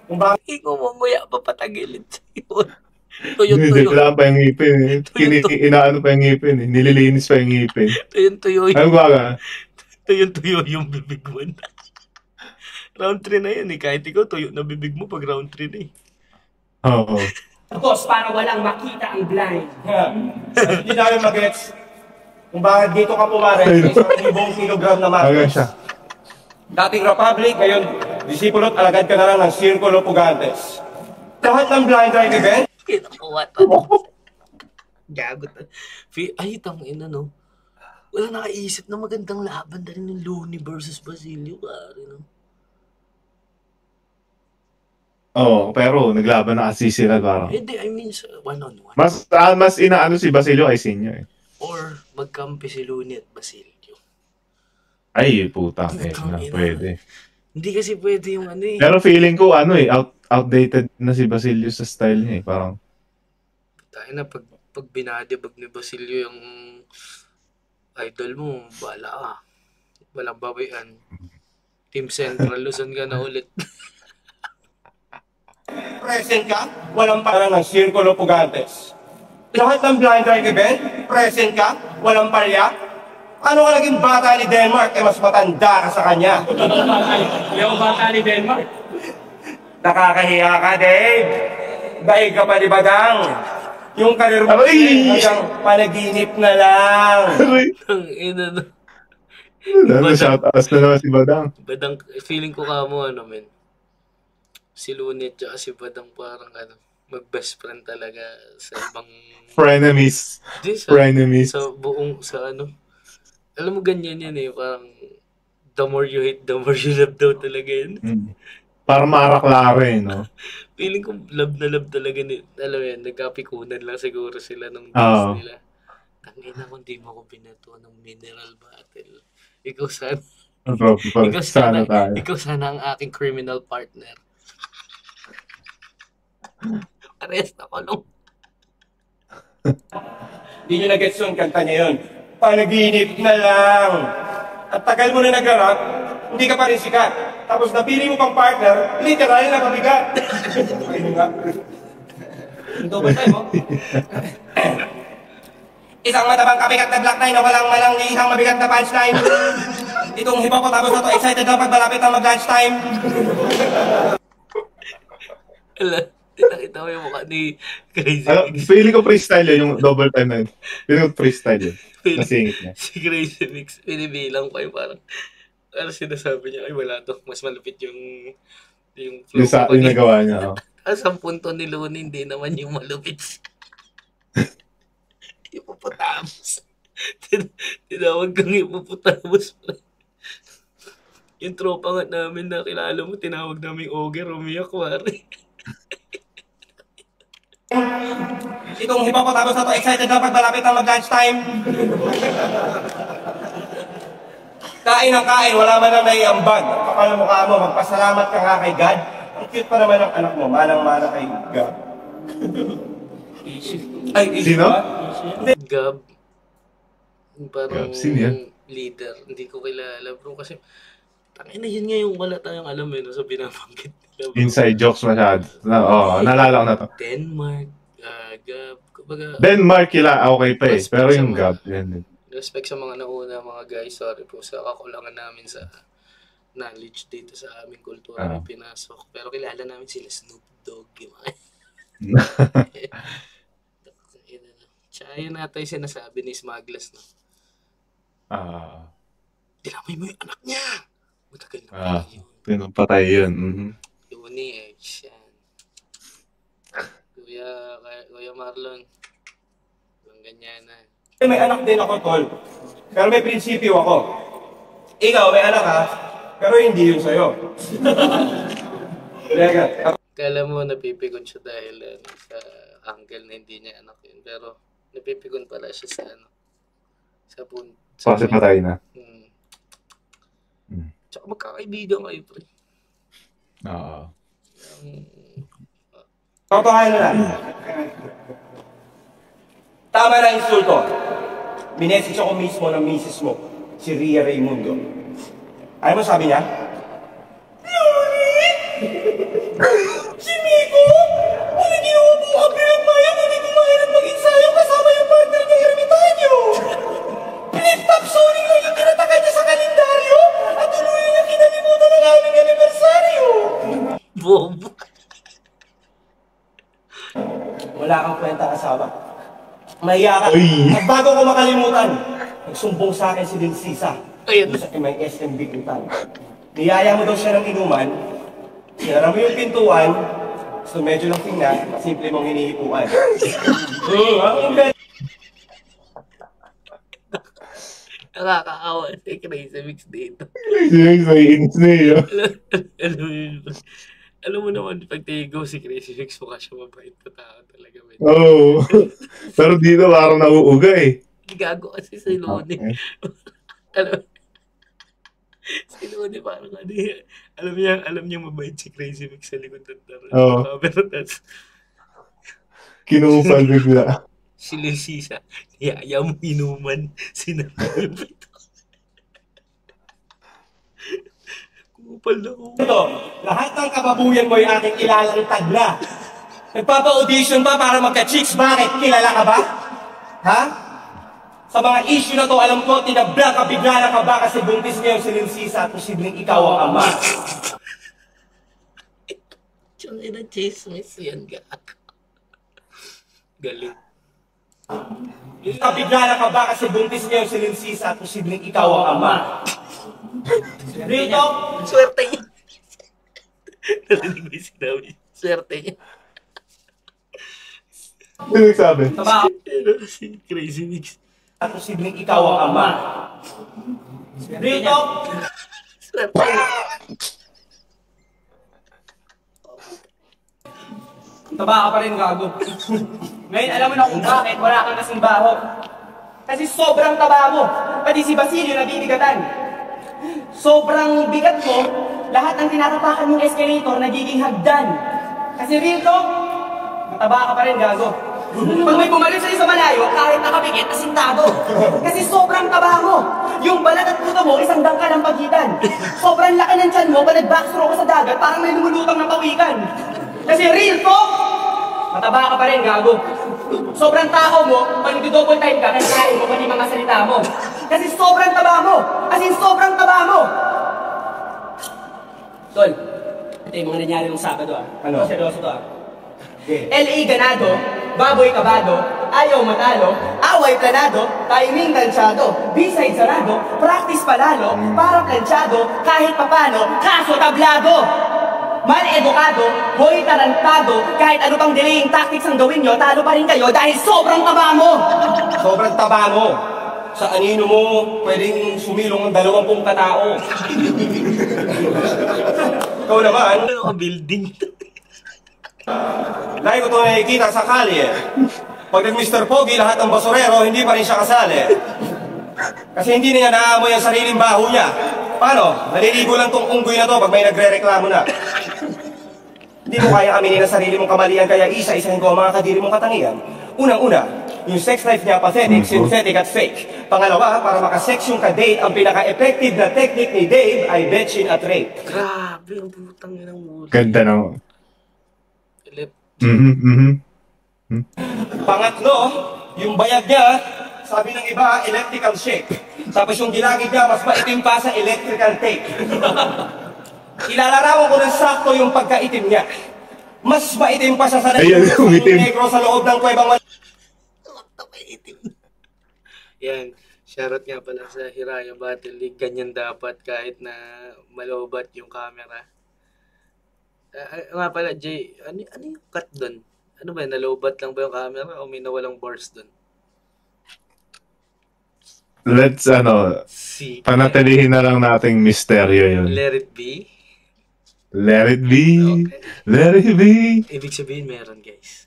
Kung bakit Umunguya pa patagilid sa iyo. Hindi, Tuyo-tuyo. wala pa yung ngipin. Inaano pa yung ngipin. Nililinis pa yung ngipin. Tuyo-tuyo Ano ba? Tuyo-tuyo yung bibig mo na. Round 3 na yan eh. Kahit ikaw, tuyo na bibig mo pag round 3 na eh. Oo. Tapos para walang makita ang blind. hindi namin magets kung bakit dito ka pumares sa isang 1,000 kilogram na Hanggang matres. siya. Dating Republic, ngayon disipulo at alagad ka na lang ng Circulo Pugantes. Lahat ng blind drive event, Kinakuha to. Gagot. Ay, tangina no. Wala nakaisip na magandang laban na rin ng Looney versus Basilio. Pare, no? Oo, pero naglaban na kasi sila parang. Hindi, I mean, one-on-one. Mas inaano si Basilio ay senior eh. Or magkampi si Looney at Basilio. Ay, puta. Putang ina. Pwede. Hindi kasi pwede yung Pero feeling ko, outdated na si Basilio sa style niya eh. Parang, tayo na pag binadibag ni Basilio yung idol mo, bala ka. Walang babayan. Team Central, Luzon ka na ulit. present ka, walang parang ng Sirkulo Pugantes. Lahat ng blind drive event, present ka, walang palya. Ano ka naging bata ni Denmark, mas matanda ka sa kanya. Hindi ako bata ni Denmark. Nakakahiya ka, Dave. Daig ka pa ni Badang. Yung karir mo hanggang panaginip na lang. Ang ina na. Shoutouts na naman si Badang. Badang, feeling ko ka mo, men. Si Lunit tsaka si Badang parang mag-best friend talaga sa ibang... Frenemies. Frenemies. Sa buong, alam mo ganyan yan parang the more you hate, the more you love daw talaga yun. Parang maraklare, no? Feeling ko love na love talaga alam mo yan, nagkapikunan lang siguro sila ng days nila. Tangina kung di mo ako binato ng mineral battle. Ikaw sana. Ikaw sana ang aking criminal partner. Arrest ako lang. Hindi nyo na-gets yung kanta niya yun. Panaginip na lang. At tagal mo na nag-rap, hindi ka pa rin sikat. Tapos napili mo pang partner, literal na mabigat. Ayun nga. Ito ba tayo mo? Isang matabang kabigat na black nine na walang malang isang mabigat na punchline. Itong hippopotamus na to excited na pag malapit ang mag-lunch time. Nakita mo yung mukha ni Crazy Mix. Feeling ko freestyle yun, yung double time na yun. Feeling ko freestyle yun. Nasingit niya. Si Crazy Mix, pinibilang ko yung parang, sinasabi niya, ay wala to, mas malupit yung flow ko. Yung nagawa niya. Tapos ang punto ni Luni, hindi naman yung malupit. Hippopotamus. Tinawag kang hippopotamus. Yung tropa nga namin na kilala mo, tinawag namin Oger, umiyak, wari. Itong hippopotamus na to excited na pag malapit ang mag-lunch time. Kain ng kain, wala man lang naiambag. Kapal ang mukha mo, magpasalamat ka nga kay God. Ang cute pa naman ang anak mo, manang-mana kay God. Ay, sino? Gab. Parang Sino yan? leader. Hindi ko kilala, bro. Kasi, tangina yun nga yung wala tayong alam sa binabanggit nila. Inside jokes masyado. Nalala ko na to. Denmark, Gab. Kumbaga, Denmark okay pa eh. Pero yung Gab, yan. Respect sa mga nauna, mga guys. Sorry po sa kakulangan namin sa knowledge dito sa aming kultura na pinasok. Pero kilala namin sila Snoop Dogg. Tsaka yun natin yung sinasabi ni Smaglas, no? Dinamay mo yung anak niya! Matagal na patay yun. Pinapatay yun. Yuni, yan. Kuya Marlon. Walang ganyan na. May anak din ako, tol. Pero may prinsipyo ako. Ikaw, may anak ha, pero hindi yun sa'yo. Kala mo napipigon siya dahil sa uncle na hindi niya anak yun. Pero napipigon pala siya sa sa punto. Kasi patay na. Tsaka magkakaibigan kayo, pre. Totohanan na. Tama na insulto. Minessage ako mismo ng misis mo, si Rhea Raimundo. Ano mo sabi niya? Lori! Si Miko! Ano ginawa mo ang pinagmaya kung hindi kumain at mag-ensayo kasama yung partner ng ermitanyo? Flip-top sorry lang yung tinatakan niya sa kalendaryo at tuluyan niya kinalimutan ng aming anibersaryo. Bobo. Wala kang kwenta kasama. Mahiya ka. At bago ko makalimutan, nagsumbong sa akin si Dinsisa. Doon sa MISM Bikutan. Niyaya mo daw siya ng inuman, sinara mo yung pintuan, so medyo lang tingnan, simple mong hinihipuan. Nakakaawa si Crazy Mix dito. Alam mo naman, pag tigo si Crazy Mix, mukha siya mabait na tao talaga. Pero dito parang nauuga eh. Gago kasi si Luni. Si Luni parang alam niya mabait si Crazy Mix sa likod ng taro. Pero that's... Kinupal bigla. Si Lelsisa, niyaya mo inuman, sinabi mo ito. Kupal na ko. Ito, lahat ng kababuyan mo ay aking ilalantad na. Nagpapa-audition ba para magka-chicks? Bakit? Kilala ka ba? Ha? Sa mga issue na to, alam ko, tinabla ka, bigla ka ba kasi buntis niya yung silinsisa at posibleng ikaw ang ama. Yung ina-chismis yan, gag. Galing. Bigla ka ba kasi buntis niya yung silinsisa at posibleng ikaw ang ama. Real talk? Swerte niya. Narinig mo yung sinabi. Swerte niya. Ano nagsabi? Pero si Crazy Mix. At posibleng ikaw ang ama. Real talk? Swerte niya. Taba ka pa rin, gago. Ngayon, alam mo na kung bakit wala kang kasing baho. Kasi sobrang taba mo. Pati si Basilio nabibigatan. Sobrang bigat mo, lahat ng tinatapakan mong escalator nagiging hagdan. Kasi real talk, mataba ka pa rin, gago. Pag may pumalit sa'yo sa malayo, kahit nakapikit, asintado. Kasi sobrang taba mo. Yung balat at puto mo, isang dangkal ang pagitan. Sobrang laki ng tiyan mo, pag nag-backstraw ka sa dagat, parang may lumulutang ng pawikan. Kasi real talk, mataba ka pa rin, gago. Sobrang tao mo, pag nag-double time ka, kansahin mo pati mga salita mo. Kasi sobrang taba mo. As in, sobrang taba mo. Tol, ito yung mga nangyari nung Sabado Ano? Seryoso to LA ganado, baboy kabado, ayaw matalo, away planado, timing tansyado, B-side sarado, practice palalo, para plansyado, kahit papano, kaso tablado. Mal-edukado, hoy tarantado, kahit ano pang delaying tactics ang gawin nyo, talo pa rin kayo dahil sobrang taba mo! Sobrang taba mo. Sa anino mo, pwedeng sumilong ang 20 katao. Ikaw naman, Ano ang building? lagi ko ito nakikita sa kalye. Pag nag-Mr. Pogi, lahat ng basurero, hindi pa rin siya kasali. Kasi hindi niya naamoy ang sariling baho niya. Paano? Naliligo lang tong unggoy na to pag may nagre-reklamo na. Hindi mo kaya aminin ang sarili mong kamalian, kaya isa-isahin ko ang mga kadiri mong katangian. Unang-una, yung sex life niya pathetic, synthetic at fake. Pangalawa, para makasex yung ka-date, ang pinaka-effective na technique ni Dave ay betchin at rape. Grabe, ang putang inang muli. Ganda ng... Philip. Pangatlo, yung bayag niya, sabi ng iba, electrical shake. Tapos yung gilagid niya, mas maitim pa sa electrical tape. Ilalarawan ko ng sakto yung pagkaitim niya. Mas maitim pa siya sa Ayan, umitim. negro sa loob ng kuwebang Yan, shoutout nga pala sa Hiraya Battle League. Ganyan dapat kahit na malobat yung camera. Nga pala, Jay, ano yung cut doon? Ano ba yun? Nalobat lang ba yung camera o may nawalang bars doon? Let's, panatilihin na lang nating misteryo yun. Let it be? Let it be. Okay. Let it be. Ibig sabihin meron, guys.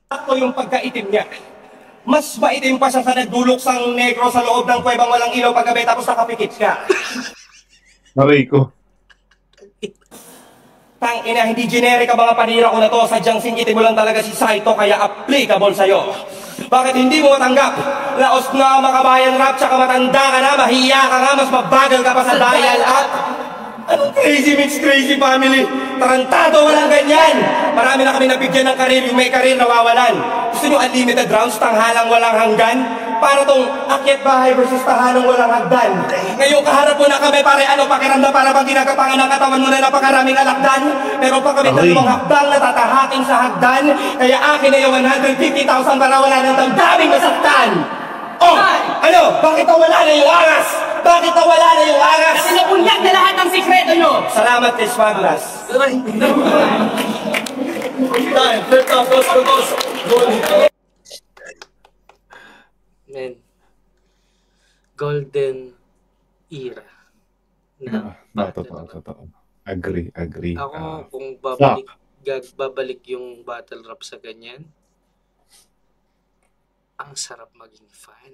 sakto yung pagkaitim niya. Mas maitim pa siya sa nagduluksang negro sa loob ng kuwebang walang ilaw paggabi tapos nakapikit ka. Maray ko. Tang ina, hindi generic ang mga panira ko na to. Sadyang singitin mo lang talaga si Saito kaya applicable sa'yo. Bakit hindi mo matanggap? Laos na makabayan rap, tsaka matanda ka na, mahiya ka nga, mas mabagal ka pa sa dial at... Anong crazy mix, crazy family? Tarantado, walang ganyan! Marami na kami nabigyan ng karir, yung may karir nawawalan. Gusto nyo unlimited rounds, tanghalang walang hanggan? Para tong akyat bahay versus tahanang walang hagdan. Ngayon kaharap mo na kami, pare, ano pakiramdam para bang ginagapangan ng katawan mo na napakaraming alakdan? Pero pa kami dalawang hakbang na tatahaking sa hagdan, kaya akin na yung 150,000 para wala nang damdaming masaktan. Oh! Ano? Bakit nawala na yung aras? Bakit nawala na yung aras? Kasi nabunyag na lahat ng sikreto nyo! Salamat kay Swaglas. Men, golden era. Totoo. Agree. Ako, kung babalik yung battle rap sa ganyan, ang sarap maging fan.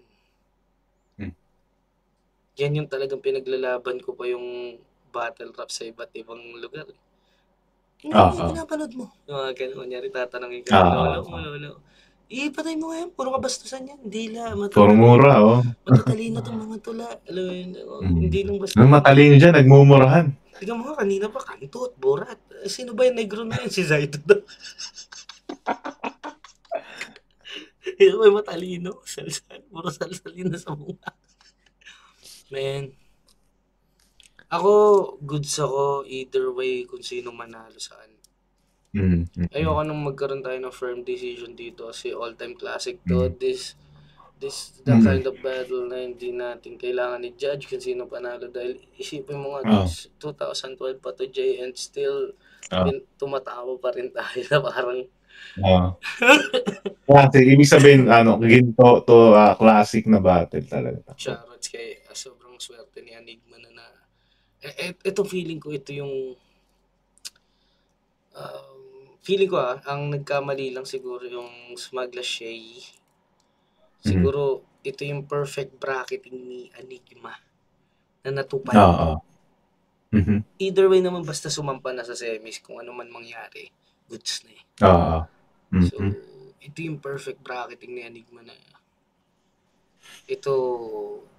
Yan yung talagang pinaglalaban ko pa yung battle rap sa iba't ibang lugar. Pinapanood mo. Yung mga ganun, kunyari tatanungin ka, lolo. Patay mo ngayon, puro kabastusan yan. Dila, Puro mura, matatalino itong mga tula. Alam mo yun, hindi lang basta. Nung matalino dyan, nagmumurahan. Tingnan mo nga, kanina pa, Kanto at Borat. Sino ba yung negro na yun? Si Zaido daw. Ito may matalino. Salsal. Puro salsal yun na sa mukha. Man. Ako, goods ako either way kung sino manalo saan. Ayoko nung magkaroon tayo ng firm decision dito kasi all-time classic to. This the kind of battle na hindi natin kailangan i-judge kung sino panalo dahil isipin mo nga 2012 pa to Jay and still tumatawa pa rin tayo na parang Kasi ibig sabihin ginto to classic na battle talaga. Charlotte kay sobrang swerte ni Enigma na ito feeling ko ito yung feeling ko ang nagkamali lang siguro yung Smagla Shay. Siguro, ito yung perfect bracketing ni Enigma na natupad. Either way naman, basta sumampa na sa semis, kung ano man mangyari, goods na eh. So, ito yung perfect bracketing ni Enigma na ito,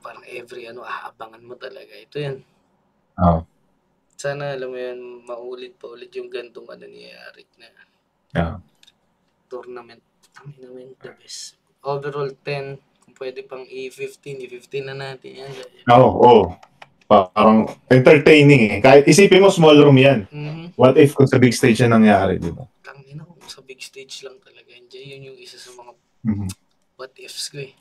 parang every aabangan mo talaga. Ito yan. Sana, alam mo yan, maulit pa ulit yung gantong ni Eric na tournament. Kami naman, the best. Overall 10, kung pwede pang i-15 na natin yan. Parang entertaining eh. Kahit isipin mo small room yan. What if kung sa big stage yan nangyari, di ba? Tangina kung sa big stage lang talaga. Yun yung isa sa mga what ifs ko eh.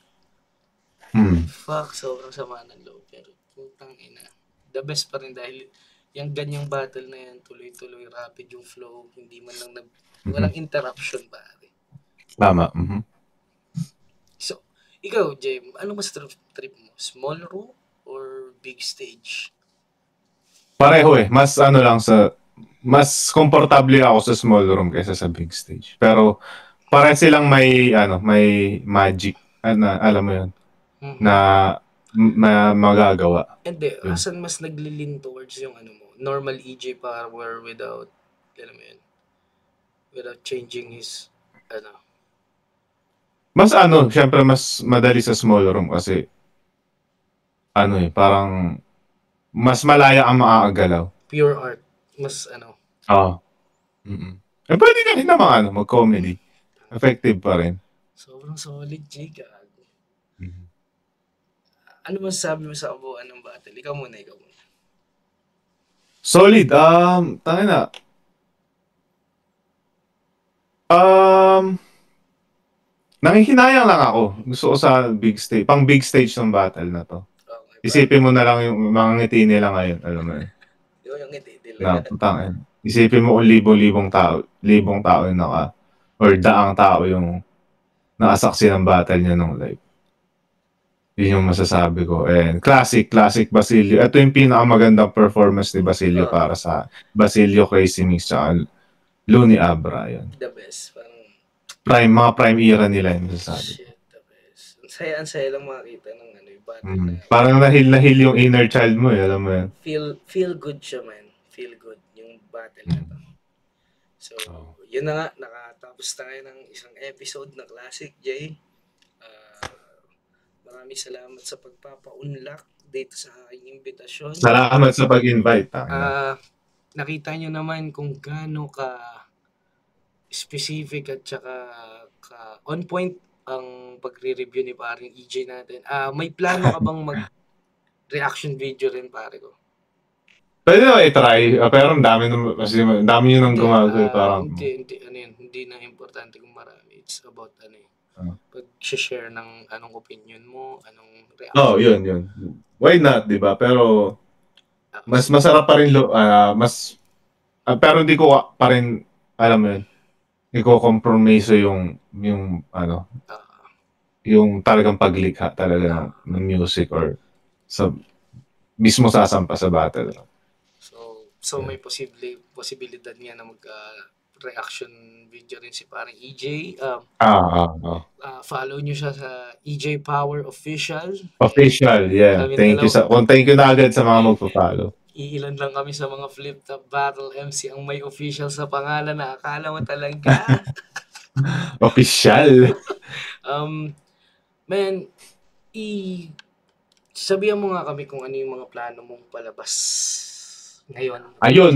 Fuck, sobrang sama ng loob. Pero tangina. The best pa rin dahil yung ganyang battle na yan, tuloy-tuloy, rapid yung flow. Hindi man lang walang interruption ba? Tama. So, ikaw, Jay, ano mas trip mo? Small room or big stage? Pareho eh. Mas mas komportable ako sa small room kaysa sa big stage. Pero pare silang may magic. Alam mo yun? Na magagawa. Hindi, asan mas naglilin towards yung normal EJ power without, alam mo yun, without changing his, Mas syempre mas madali sa small room kasi parang mas malaya ang makakagalaw. Pure art. Mas Pwede ka rin naman mag-comedy. Effective pa rin. Sobrang solid, Jake. Ano masasabi mo sa kabuuan ng battle? Ikaw muna. Solid. Tangina. Nanghihinayang lang ako. Gusto ko sa big stage. Pang big stage ng battle na to. Okay, isipin mo na lang yung mga ngiti nila ngayon. Alam mo yun. Yung ngiti nila. Isipin mo kung libong tao yung or daang tao yung nakasaksi ng battle niya nung live. Yun yung masasabi ko. And classic Basilio. Ito yung pinakamagandang performance ni Basilio para sa Basilio Crazy Mix tsaka Looney Abra. Yun. The best. Mga prime era nila yung masasabi. Shit, the best. Ang saya lang makita ng battle na. Parang nahil yung inner child mo alam mo yan. Feel good siya, man. Feel good yung battle na to. So, yun na nga, nakatapos tayo ng isang episode na Classic, Jay. Maraming salamat sa pagpapa-unlock dito sa aking imbitasyon. Salamat sa pag-invite. Nakita nyo naman kung gaano ka specific at saka on point ang pagre-review ni paring EJ natin. May plano ka bang mag-reaction video rin, pare ko? Pwede na i-try, pero ang dami yun ang gumagawa. Parang hindi na importante kung marami. It's about pag-share ng anong opinion mo, anong reaction. Yun. Why not, di ba? Pero mas masarap pa rin pero hindi ko pa rin alam mo yun. Iko-compromise yung yung talagang paglikha talaga ng music or sa mismo sasampa sa battle. So may posibilidad nga na mag-reaction video rin si parang EJ. Follow nyo siya sa EJ Power Official. Yeah. Thank you na agad sa mga magpo-follow. Iilan lang kami sa mga Flip Top Battle MC ang may official sa pangalan na akala mo talaga. Official. Man, sabihan mo nga kami kung ano yung mga plano mong palabas ngayon? Ayun,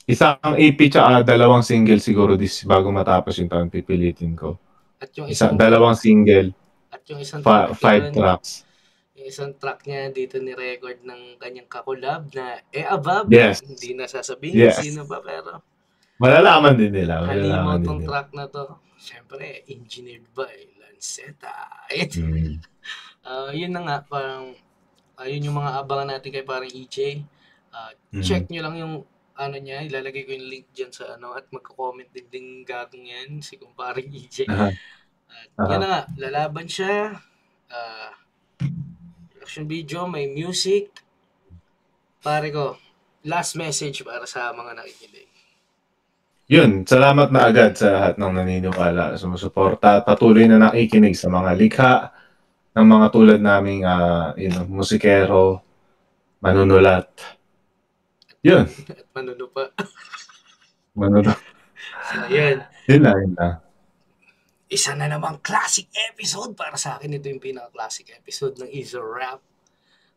isang EP tsaka dalawang single siguro bago matapos yung taon pipilitin ko. At yung dalawang single. At yung isang 5 tracks. Yung isang track niya dito ni record ng kanyang kakolab na Above. Yes. Hindi na sasabihin sino ba, pero malalaman din nila. Halimo tong track na to. Siyempre, engineered by Lanceta. Yun na nga, parang yun yung mga abangan natin kay parang EJ. Check nyo lang yung ano niya, ilalagay ko yung link dyan sa at magko-comment din gagong yan si kumparing EJ. Yan na nga, lalaban siya. Reaction video, may music. Pare ko, last message para sa mga nakikinig. Yun, salamat na agad sa lahat ng naniniwala, sumusuporta, patuloy na nakikinig sa mga likha ng mga tulad naming musikero, manunulat. Yun. At manuno pa. Manuno. So, yun. Yun na. Isa na namang classic episode. Para sa akin, ito yung pinaka-classic episode ng Easy Rap.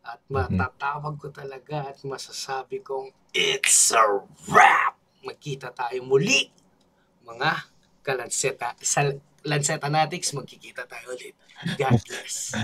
At matatawag ko talaga at masasabi kong it's a wrap! Magkita tayo muli, mga Lanceta Fanatics. Magkikita tayo ulit. God bless.